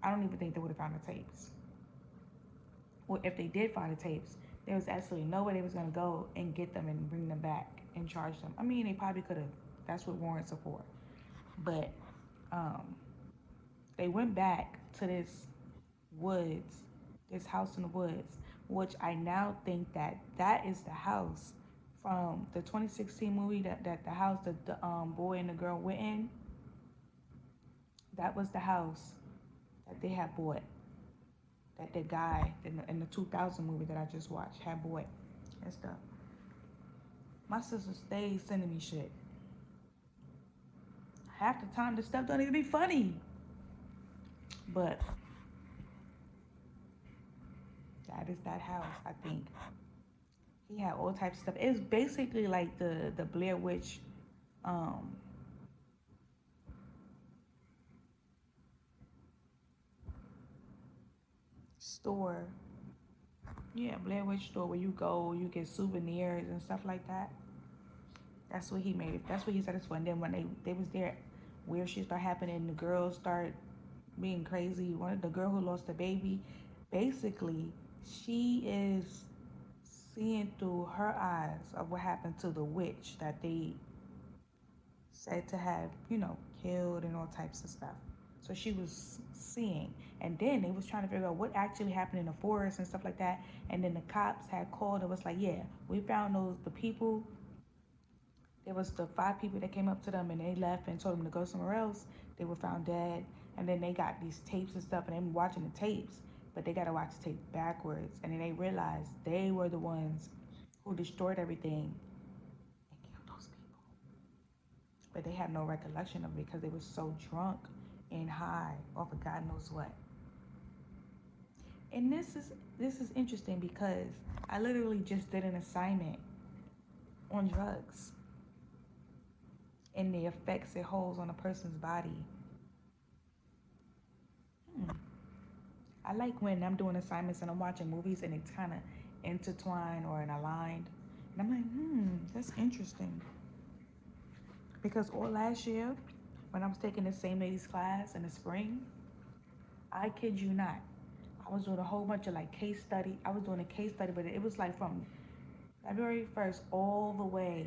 I don't even think they would have found the tapes. Or if they did find the tapes, there was absolutely no way they was going to go and get them and bring them back and charge them. I mean, they probably could have. That's what warrants are for. But they went back to this house in the woods, which I now think that is the house from the 2016 movie, that the house that the boy and the girl went in. That was the house that they had bought. that the guy in the 2000 movie that I just watched had bought and stuff. My sister stays sending me shit. Half the time, the stuff don't even be funny. But that is that house, I think. He had all types of stuff. It was basically like the Blair Witch store. Yeah, Blair Witch store where you go, you get souvenirs and stuff like that. That's what he made it. That's what he said it's for. And then when they was there, weird shit started happening. The girls start being crazy. One of the girl who lost the baby, basically, she is seeing through her eyes of what happened to the witch that they said to have, killed and all types of stuff. So she was seeing. And then they was trying to figure out what actually happened in the forest and stuff like that. And then the cops had called and was like, yeah, we found the people. There was the 5 people that came up to them and they left and told them to go somewhere else. They were found dead. And then they got these tapes and stuff and they were watching the tapes. But they got to watch the tape backwards. And then they realized they were the ones who destroyed everything and killed those people. But they had no recollection of it because they were so drunk and high off of God knows what. And this is interesting because I literally just did an assignment on drugs and the effects it holds on a person's body. I like when I'm doing assignments and I'm watching movies and it's kind of intertwined or aligned. And I'm like, that's interesting. Because all last year, when I was taking the same lady's class in the spring, I kid you not, I was doing a whole bunch of case study. I was doing a case study, but it was from February 1st all the way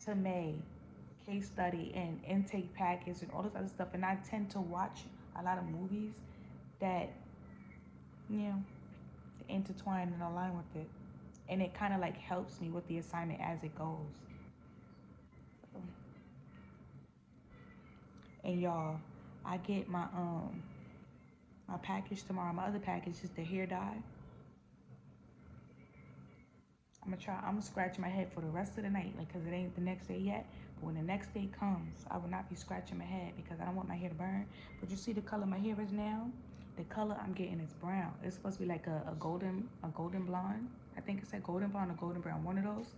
to May, case study and intake package and all this other stuff. And I tend to watch a lot of movies that, intertwine and align with it. And it kind of helps me with the assignment as it goes. And y'all, I get my package tomorrow. My other package is the hair dye. I'm gonna scratch my head for the rest of the night, because it ain't the next day yet. But when the next day comes, I will not be scratching my head because I don't want my hair to burn. But you see the color my hair is now? The color I'm getting is brown. It's supposed to be like a golden blonde. I think it's a golden blonde or golden brown, one of those.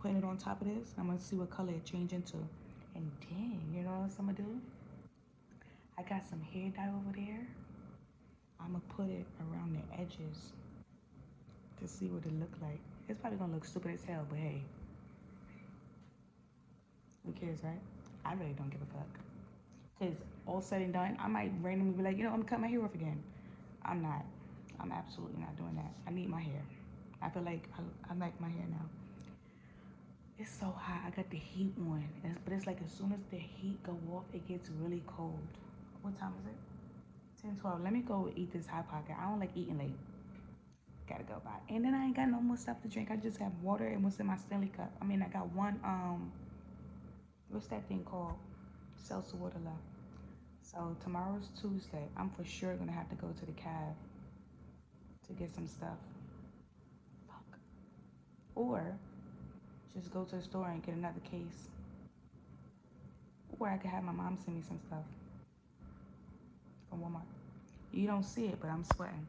Putting it on top of this. I'm gonna see what color it change into. And then, you know what else I'm gonna do? I got some hair dye over there. I'm gonna put it around the edges to see what it look like. It's probably gonna look stupid as hell, but hey, who cares, right? I really don't give a fuck. Cause all said and done, I might randomly be like, I'm gonna cut my hair off again. I'm not. I'm absolutely not doing that. I need my hair. I feel like I like my hair now. It's so hot. I got the heat on, but it's as soon as the heat go off, it gets really cold. What time is it? 10:12. Let me go eat this Hot Pocket. I don't like eating late. Gotta go by. And then I ain't got no more stuff to drink. I just have water and what's in my Stanley cup. I got one, what's that thing called? Seltzer water left. So tomorrow's Tuesday. I'm for sure gonna have to go to the cab to get some stuff. Fuck. Or just go to the store and get another case. Or I could have my mom send me some stuff from Walmart. You don't see it, but I'm sweating.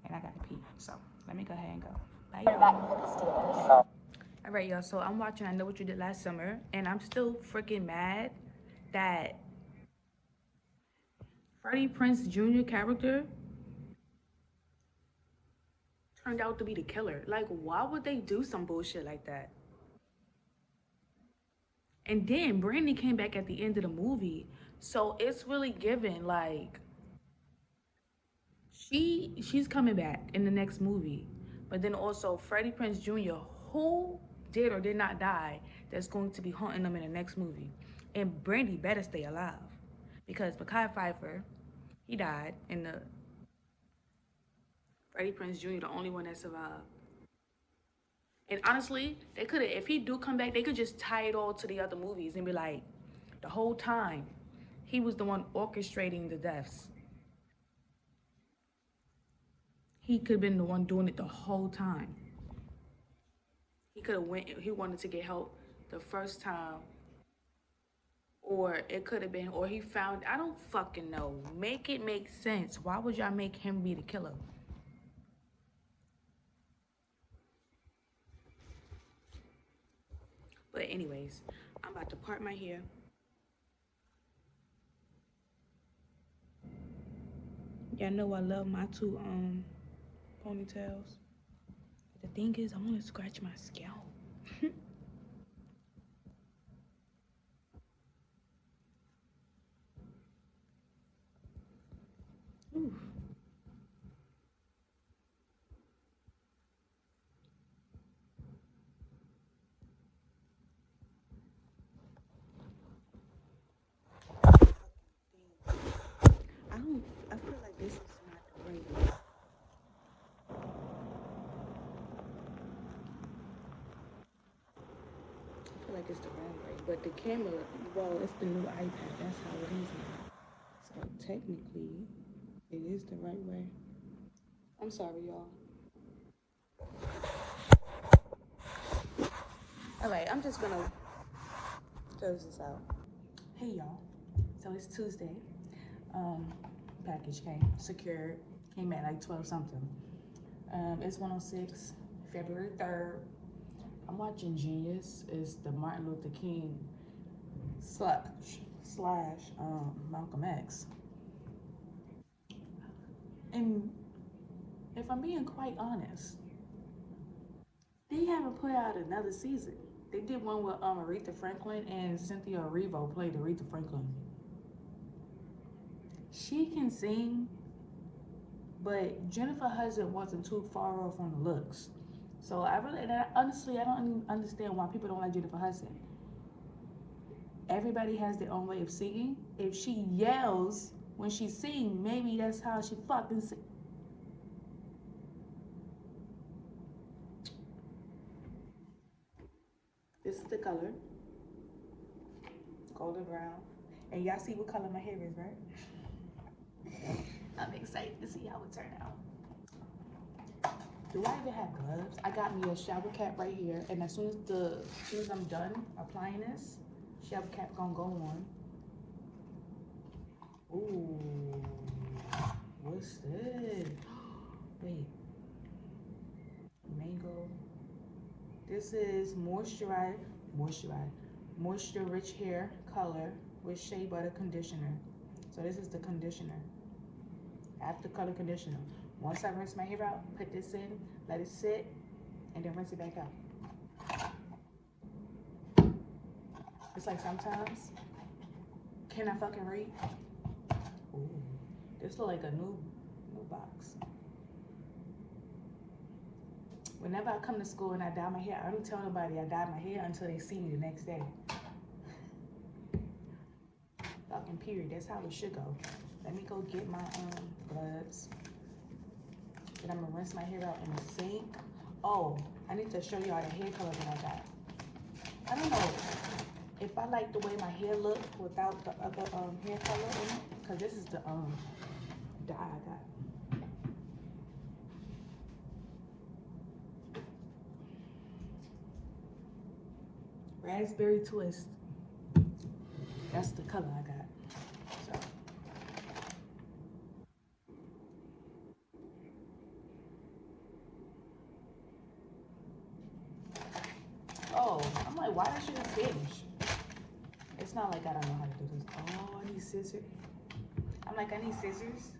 And I gotta pee. So let me go ahead and go. Bye, y'all. All right, y'all. So I'm watching I Know What You Did Last Summer, and I'm still freaking mad that Freddie Prinze Jr. character turned out to be the killer. Why would they do some bullshit like that? And then Brandy came back at the end of the movie, so it's really given she's coming back in the next movie. But then also Freddie Prinze Jr., who did or did not die, that's going to be haunting them in the next movie. And Brandy better stay alive, because Mekhi Phifer, he died, and the Freddie Prinze Jr., the only one that survived. And honestly, they could have, if he do come back, they could just tie it all to the other movies and be like, the whole time, he was the one orchestrating the deaths. he could have been the one doing it the whole time. He could have he wanted to get help the first time. Or it could have been, or he found, I don't fucking know. Make it make sense. Why would y'all make him be the killer? But anyways, I'm about to part my hair. Y'all know I love my two ponytails. The thing is, I want to scratch my scalp. Ooh. I feel like this is not the right way. I feel like it's the wrong way. But the camera, well, it's the new iPad. That's how it is now. So technically, it is the right way. I'm sorry, y'all. All right, I'm just gonna close this out. Hey, y'all. So it's Tuesday. Package came, secured, came at like 12 something. It's 106, February 3rd. I'm watching Genius. It's the Martin Luther King slash Malcolm X. And if I'm being quite honest, they haven't put out another season. They did one with Aretha Franklin, and Cynthia Erivo played Aretha Franklin. She can sing, but Jennifer Hudson wasn't too far off on the looks. So honestly, I don't even understand why people don't like Jennifer Hudson. Everybody has their own way of singing. If she yells when she sings, maybe that's how she fucking sings. This is the color, golden brown. And y'all see what color my hair is, right? I'm excited to see how it turned out. Do I even have gloves? I got me a shower cap right here, and as soon as I'm done applying this, shower cap gonna go on. Ooh, what's this? Wait, mango. This is moisture rich hair color with shea butter conditioner. So this is the conditioner. After color conditioner. Once I rinse my hair out, put this in, let it sit, and then rinse it back out. It's like sometimes, can I fucking read? Ooh, this look like a new box. Whenever I come to school and I dye my hair, I don't tell nobody I dyed my hair until they see me the next day. Fucking period, that's how it should go. Let me go get my gloves. Then I'm gonna rinse my hair out in the sink. Oh, I need to show y'all the hair color that I got. I don't know if I like the way my hair look without the other hair color in it, because this is the dye I got. Raspberry twist. That's the color I got. So. Oh, I'm like, why that shit is Spanish? It's not like I don't know how to do this. Oh, I need scissors. I'm like, I need scissors.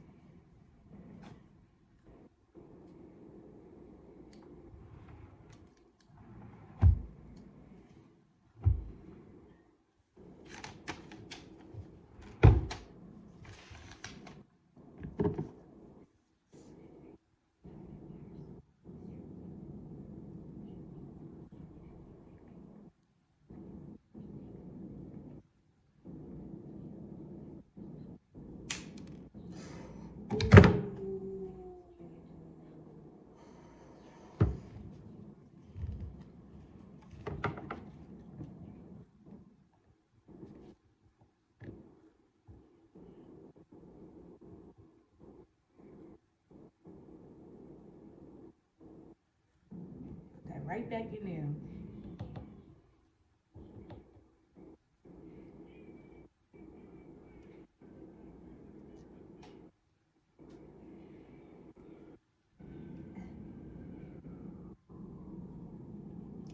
right back in there.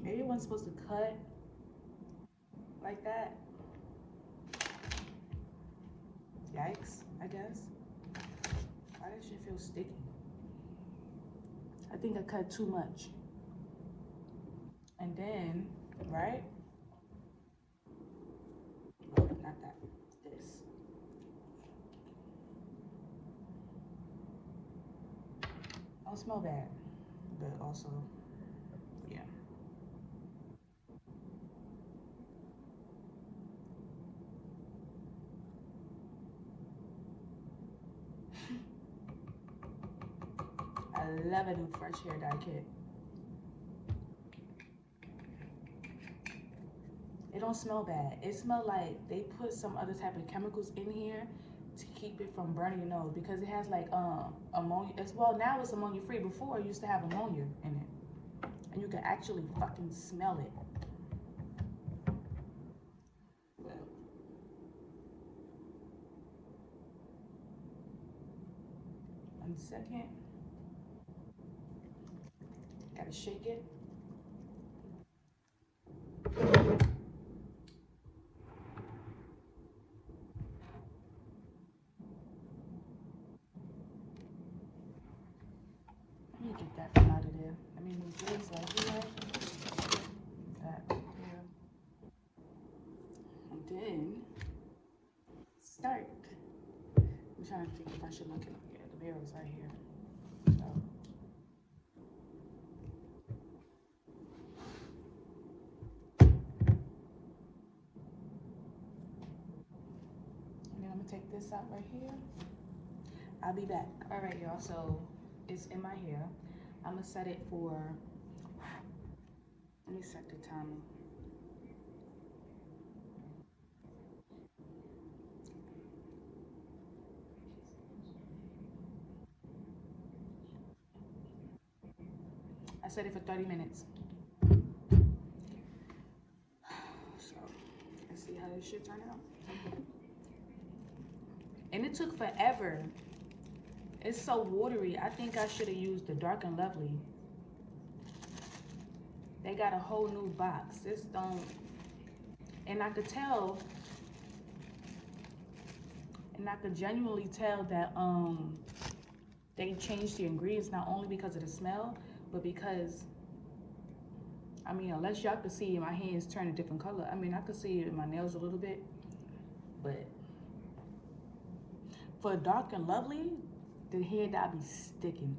Maybe it wasn't supposed to cut like that. Yikes, I guess. Why does shit feel sticky? I think I cut too much. And then, right? Oh, not that. This. Don't smell bad, but also, yeah. I love a new fresh hair dye kit. It don't smell bad. It smells like they put some other type of chemicals in here to keep it from burning your nose because it has like ammonia. Well, now it's ammonia free. Before it used to have ammonia in it, and you can actually fucking smell it. Well, 1 second. Gotta shake it. Let me get that from out of there. Let me move this right here. That right here. And then start. I'm trying to think if I should look at the mirrors right here. So. And then I'm gonna take this out right here. I'll be back. All right, y'all, so it's in my hair. I'm gonna set it for, let me set the timer. I set it for 30 minutes. So, let's see how this shit turn out. And it took forever. It's so watery. I think I should have used the Dark and Lovely. They got a whole new box. This don't, and I could tell, and I could genuinely tell that they changed the ingredients not only because of the smell, but because, I mean, unless y'all could see my hands turn a different color. I mean, I could see it in my nails a little bit, but for Dark and Lovely, the hair dye be sticking.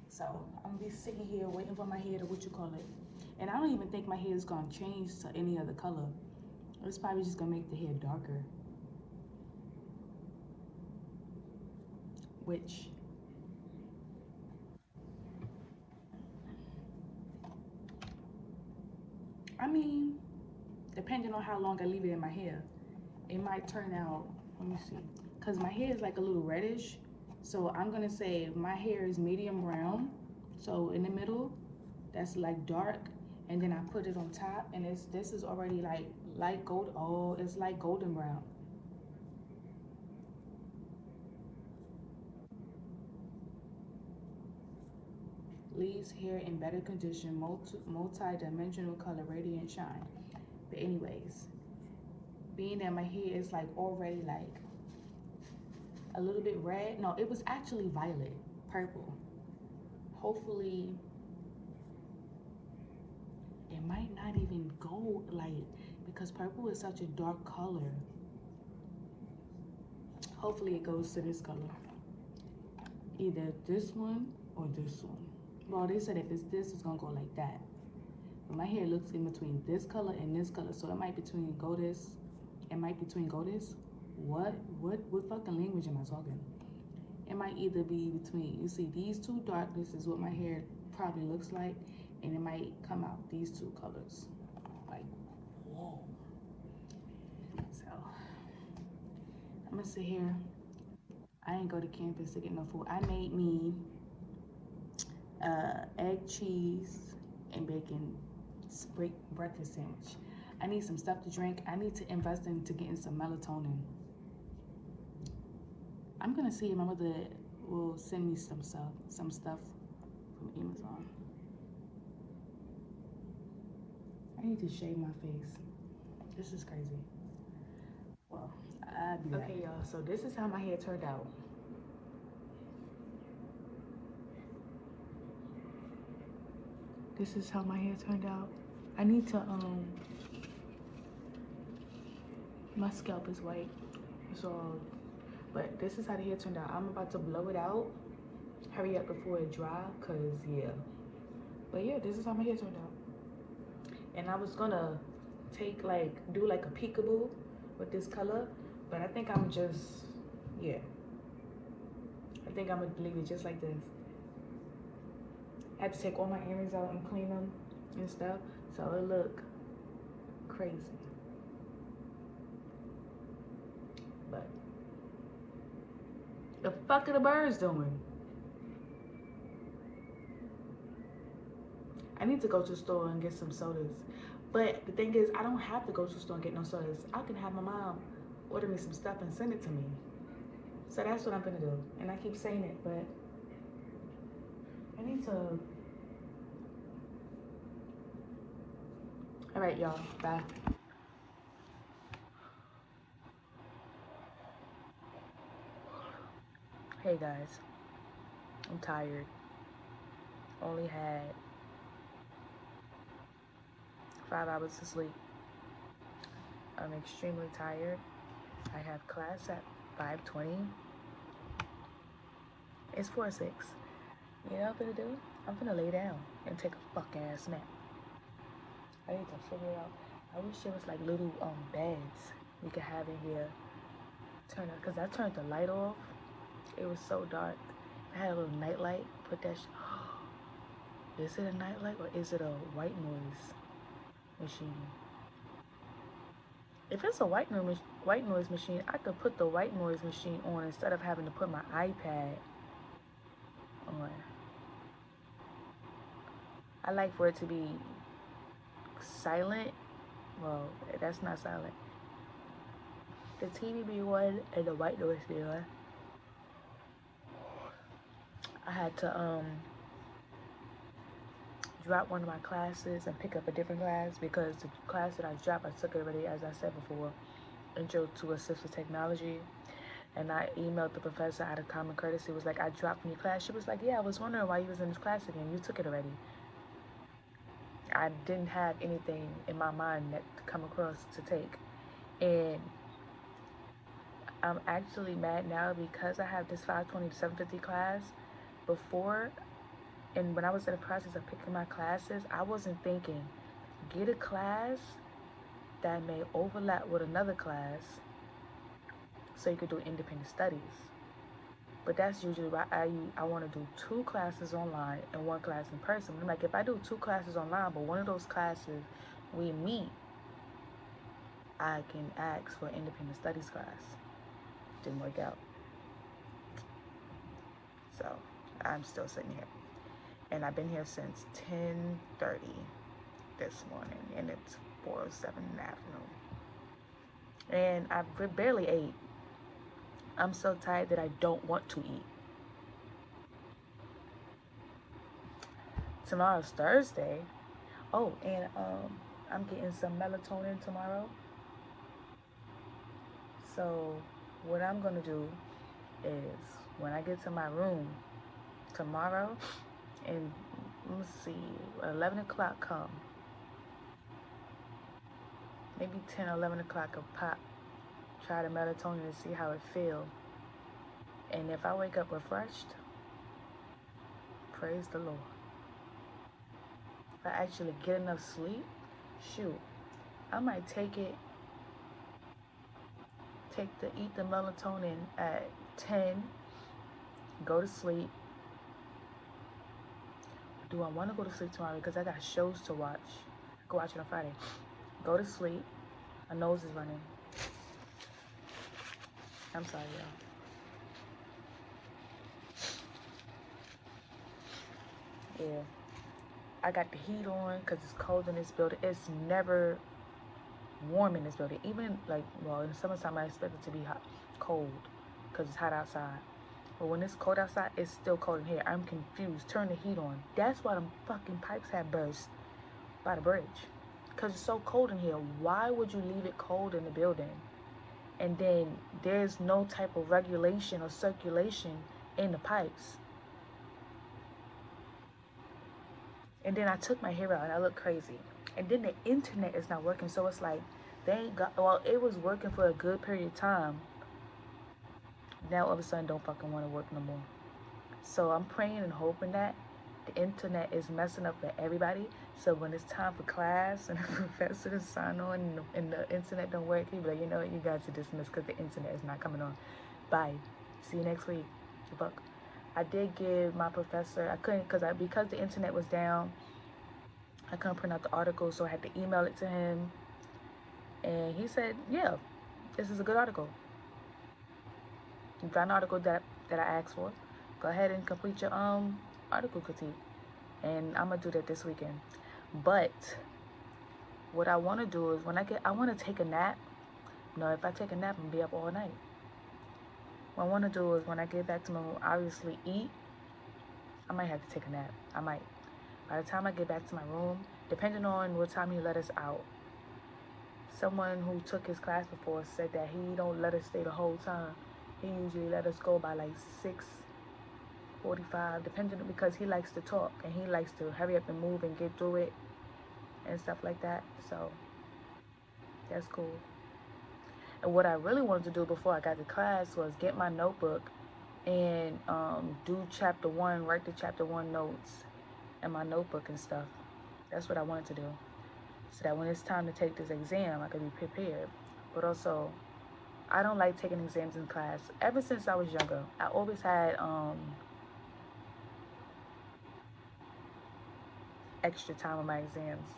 So I'm gonna be sitting here waiting for my hair to, what you call it. And I don't even think my hair is gonna change to any other color. It's probably just gonna make the hair darker. Which, I mean, depending on how long I leave it in my hair, it might turn out, let me see. Cause my hair is like a little reddish. So I'm gonna say my hair is medium brown. So in the middle, that's like dark. And then I put it on top and this is already like light gold. Oh, it's like golden brown. Leaves hair in better condition, multi-dimensional color, radiant shine. But anyways, being that my hair is like already like a little bit red. No, it was actually violet, purple. Hopefully, it might not even go like, because purple is such a dark color. Hopefully it goes to this color. Either this one or this one. Well, they said if it's this, it's gonna go like that. But my hair looks in between this color and this color, so it might between go this. It might between go this. What fucking language am I talking? It might either be between, you see these two darkness is what my hair probably looks like, and it might come out these two colors. Like, whoa. So, I'm gonna sit here. I ain't go to campus to get no food. I made me egg, cheese, and baking breakfast sandwich. I need some stuff to drink. I need to invest into getting some melatonin. I'm gonna see if my mother will send me some stuff from Amazon. I need to shave my face. This is crazy. Well, I'll be back. Okay, y'all, so this is how my hair turned out. This is how my hair turned out. I need to, my scalp is white, so, but this is how the hair turned out. I'm about to blow it out. Hurry up before it dry, cause yeah. But yeah, this is how my hair turned out. And I was gonna do like a peekaboo with this color, but I think I'm just, yeah. I think I'm gonna leave it just like this. I had to take all my earrings out and clean them and stuff, so it look crazy. But the fuck are the birds doing? I need to go to the store and get some sodas. But the thing is, I don't have to go to the store and get no sodas. I can have my mom order me some stuff and send it to me. So that's what I'm gonna do. And I keep saying it, but I need to. All right, y'all, bye. Hey guys, I'm tired. Only had 5 hours of sleep. I'm extremely tired. I have class at 5:20. It's 4-6. You know what I'm gonna do? I'm gonna lay down and take a fucking ass nap. I need to figure out. I wish there was like little beds we could have in here. Turn it, cause I turned the light off. It was so dark. I had a little night light. Put that. Is it a night light or is it a white noise machine? If it's a white noise machine, I could put the white noise machine on instead of having to put my iPad on. I like for it to be silent. Well, that's not silent. The TV be on and the white noise be on. I had to drop one of my classes and pick up a different class because the class that I dropped, I took it already, as I said before, Intro to Assistive Technology. And I emailed the professor out of common courtesy. It was like, I dropped from your class. She was like, yeah, I was wondering why you was in this class again. You took it already. I didn't have anything in my mind that to come across to take. And I'm actually mad now because I have this 5:20 to 7:50 class. Before, and when I was in the process of picking my classes, I wasn't thinking, get a class that may overlap with another class so you could do independent studies. But that's usually why I want to do 2 classes online and 1 class in person. I'm like, if I do 2 classes online, but one of those classes we meet, I can ask for independent studies class. Didn't work out. So I'm still sitting here. And I've been here since 10:30 this morning, and it's 4:07 in the afternoon. And I barely ate. I'm so tired that I don't want to eat. Tomorrow's Thursday. Oh, and I'm getting some melatonin tomorrow. So what I'm gonna do is when I get to my room tomorrow, and let's see, 11 o'clock come, maybe 10 or 11 o'clock I'll pop, try the melatonin to see how it feels. And if I wake up refreshed, praise the Lord. If I actually get enough sleep, shoot, I might eat the melatonin at 10, go to sleep. Do I want to go to sleep tomorrow? Because I got shows to watch. I can watch it on Friday. Go to sleep. My nose is running. I'm sorry, y'all. Yeah. I got the heat on because it's cold in this building. It's never warm in this building. Even like, well, in the summertime, I expect it to be hot, cold because it's hot outside. But when it's cold outside, it's still cold in here. I'm confused. Turn the heat on. That's why them fucking pipes have burst by the bridge. Because it's so cold in here. Why would you leave it cold in the building? And then there's no type of regulation or circulation in the pipes. And then I took my hair out and I look crazy. And then the internet is not working. So it's like, they ain't got, well, it was working for a good period of time. Now all of a sudden don't fucking want to work no more. So I'm praying and hoping that the internet is messing up for everybody. So when it's time for class and the professor to sign on and the internet don't work, he'll be like, you know what, you guys are dismissed because the internet is not coming on. Bye. See you next week. Fuck. I did give my professor, I couldn't, because the internet was down, I couldn't print out the article, so I had to email it to him. And he said, yeah, this is a good article. You got an article that I asked for. Go ahead and complete your article critique. And I'm going to do that this weekend. But what I want to do is I want to take a nap. No, if I take a nap, I'm going to be up all night. What I want to do is when I get back to my room, obviously eat. I might have to take a nap. I might. By the time I get back to my room, depending on what time he let us out, someone who took his class before said that he don't let us stay the whole time. He usually let us go by like 6:45, depending, because he likes to talk and he likes to hurry up and move and get through it and stuff like that. So that's cool. And what I really wanted to do before I got to class was get my notebook and do chapter 1, write the chapter 1 notes in my notebook and stuff. That's what I wanted to do, so that when it's time to take this exam, I could be prepared. But also, I don't like taking exams in class. Ever since I was younger, I always had extra time on my exams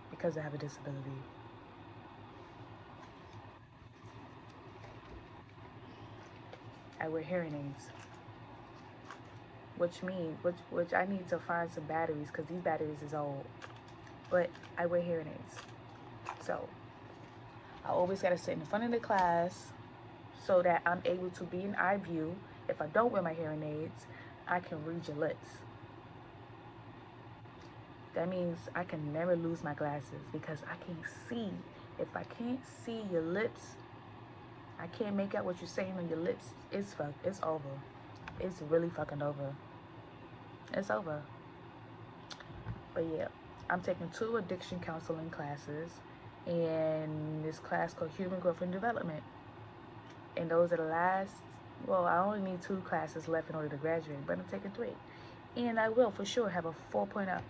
because I have a disability. I wear hearing aids, which I need to find some batteries because these batteries is old. But I wear hearing aids, so I always gotta sit in front of the class so that I'm able to be in eye view. If I don't wear my hearing aids, I can read your lips. That means I can never lose my glasses because I can't see. If I can't see your lips, I can't make out what you're saying on your lips. It's over. It's really fucking over. It's over. But yeah, I'm taking 2 addiction counseling classes and this class called Human Growth and Development. And those are the last, well, I only need 2 classes left in order to graduate, but I'm taking 3. And I will for sure have a 4.0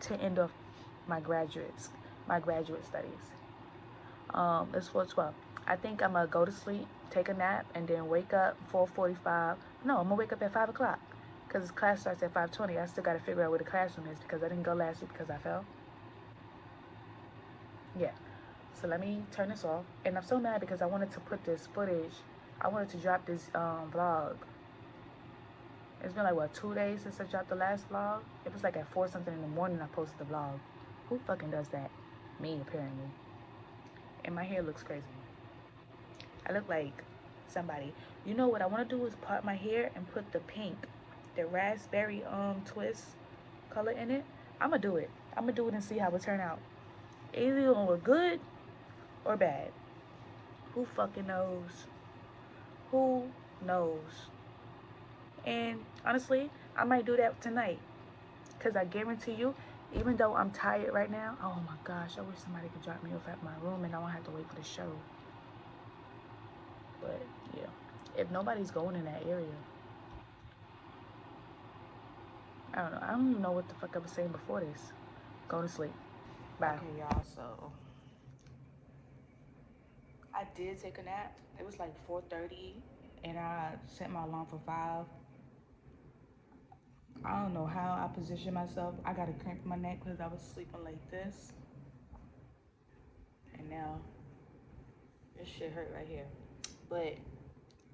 to end off my graduate studies. It's 4:12. I think I'm gonna go to sleep, take a nap, and then wake up 4:45. No, I'm gonna wake up at 5 o'clock because class starts at 5:20. I still gotta figure out where the classroom is because I didn't go last week because I fell. Yeah. So let me turn this off. And I'm so mad because I wanted to put this footage. I wanted to drop this vlog. It's been like, what, 2 days since I dropped the last vlog? It was like at 4 something in the morning I posted the vlog. Who fucking does that? Me, apparently. And my hair looks crazy. I look like somebody. You know what I want to do is part my hair and put the pink, the raspberry twist color in it. I'm going to do it. I'm going to do it and see how it turn out. Either going to look good or bad. Who fucking knows? Who knows? And honestly, I might do that tonight. Because I guarantee you, even though I'm tired right now, oh my gosh, I wish somebody could drop me off at my room and I won't have to wait for the show. But yeah, if nobody's going in that area, I don't know. I don't even know what the fuck I was saying before this. Go to sleep. Bye. Okay, y'all, so I did take a nap. It was like 4:30 and I set my alarm for 5. I don't know how I positioned myself. I got a cramp in my neck because I was sleeping like this. And now this shit hurt right here. But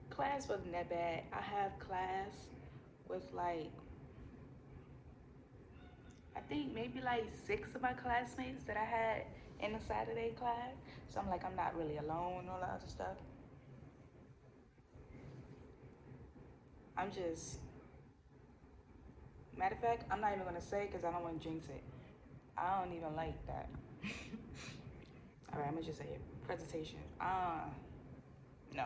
class wasn't that bad. I have class with like, I think maybe like 6 of my classmates that I had in the Saturday class. So I'm like, I'm not really alone, all that other stuff. I'm just, matter of fact, I'm not even gonna say because I don't want to jinx it. I don't even like that. All right, I'm gonna just say it. Presentation. No.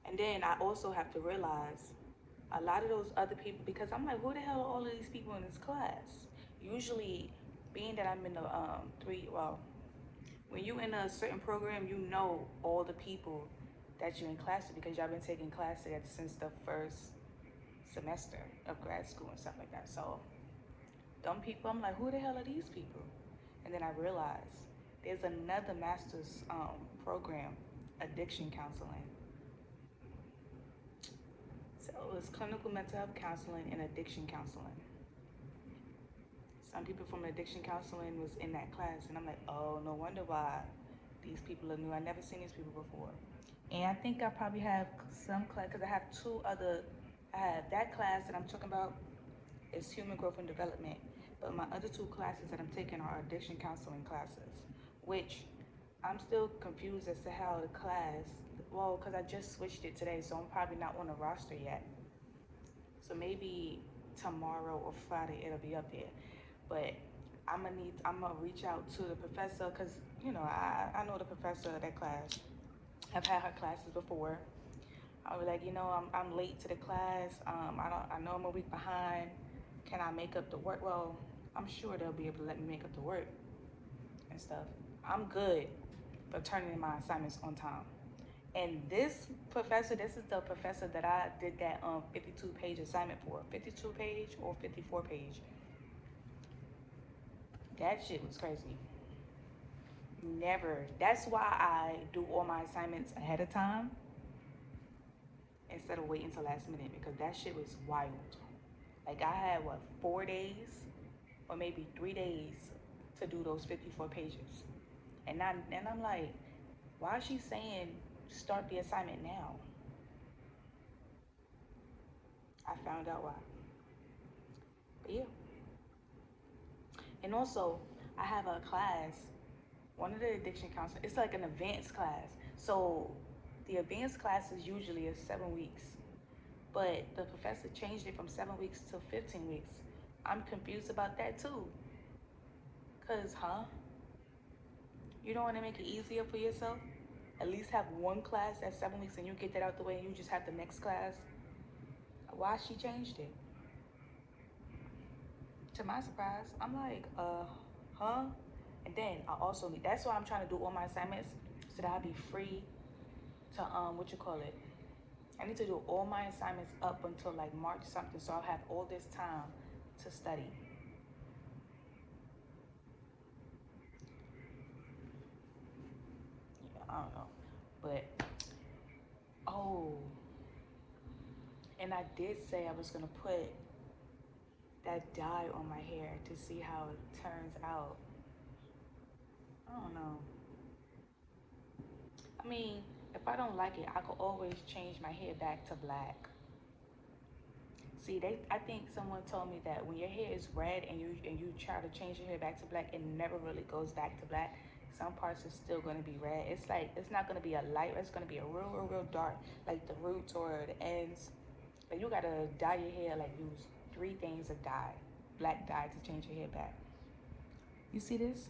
And then I also have to realize a lot of those other people, because I'm like, who the hell are all of these people in this class? Usually, being that I'm in the when you in a certain program, you know all the people that you're in class with because y'all been taking class together since the first semester of grad school and stuff like that. So, dumb people, I'm like, who the hell are these people? And then I realized there's another master's program, addiction counseling. So it was clinical mental health counseling and addiction counseling. Some people from addiction counseling was in that class, and I'm like, oh, no wonder why these people are new. I never seen these people before. And I think I probably have some class, because I have I have that class that I'm talking about is human growth and development. But my other 2 classes that I'm taking are addiction counseling classes, which I'm still confused as to how the class, well, because I just switched it today, so I'm probably not on the roster yet. So maybe tomorrow or Friday it'll be up there. But I'm gonna reach out to the professor because I know the professor of that class. I've had her classes before. I'll be like, I'm late to the class. I know I'm a week behind. Can I make up the work? Well, I'm sure they'll be able to let me make up the work and stuff. I'm good for turning in my assignments on time. And this is the professor that I did that 52-page assignment for. 52-page or 54-page. That shit was crazy. Never. That's why I do all my assignments ahead of time instead of waiting until last minute, because that shit was wild. Like I had 4 days or maybe 3 days to do those 54 pages. And I'm like, why is she saying start the assignment now? I found out why. But yeah. And also, I have a class, one of the addiction counselors, it's like an advanced class. So the advanced classes usually is 7 weeks. But the professor changed it from 7 weeks to 15 weeks. I'm confused about that too. Cause, you don't want to make it easier for yourself? At least have one class that's 7 weeks and you get that out the way and you just have the next class? Why she changed it? To my surprise, I'm like, And then I also need, that's why I'm trying to do all my assignments so that I'll be free to, I need to do all my assignments up until like March something, so I'll have all this time to study. Yeah, I don't know. But, and I did say I was gonna put that dye on my hair to see how it turns out. I don't know. I mean, if I don't like it, I could always change my hair back to black. See, I think someone told me that when your hair is red and you try to change your hair back to black, it never really goes back to black. Some parts are still gonna be red. It's like it's not gonna be a light. It's gonna be a real dark, like the roots or the ends. Like you gotta dye your hair, like use 3 things of dye, black dye to change your hair back. You see this?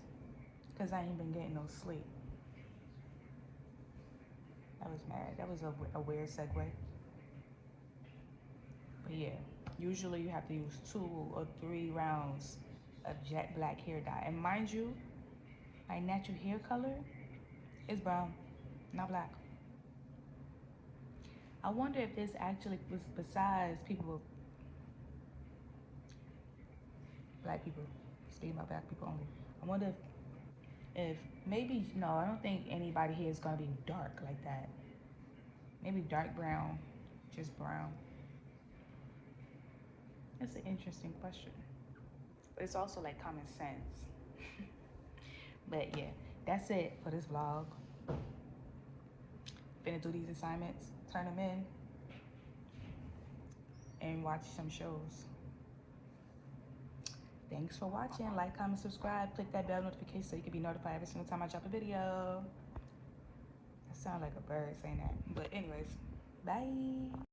Cause I ain't been getting no sleep. I was mad. That was a weird segue. But yeah, usually you have to use 2 or 3 rounds of jet black hair dye. And mind you, my natural hair color is brown, not black. I wonder if this actually was besides black people, speaking about black people only. I wonder if maybe, no, I don't think anybody here is gonna be dark like that. Maybe dark brown, just brown. That's an interesting question. But it's also like common sense. But yeah, that's it for this vlog. Finna do these assignments, turn them in, and watch some shows. Thanks for watching. Like, comment, subscribe. Click that bell notification so you can be notified every single time I drop a video. I sound like a bird saying that. But anyways, bye.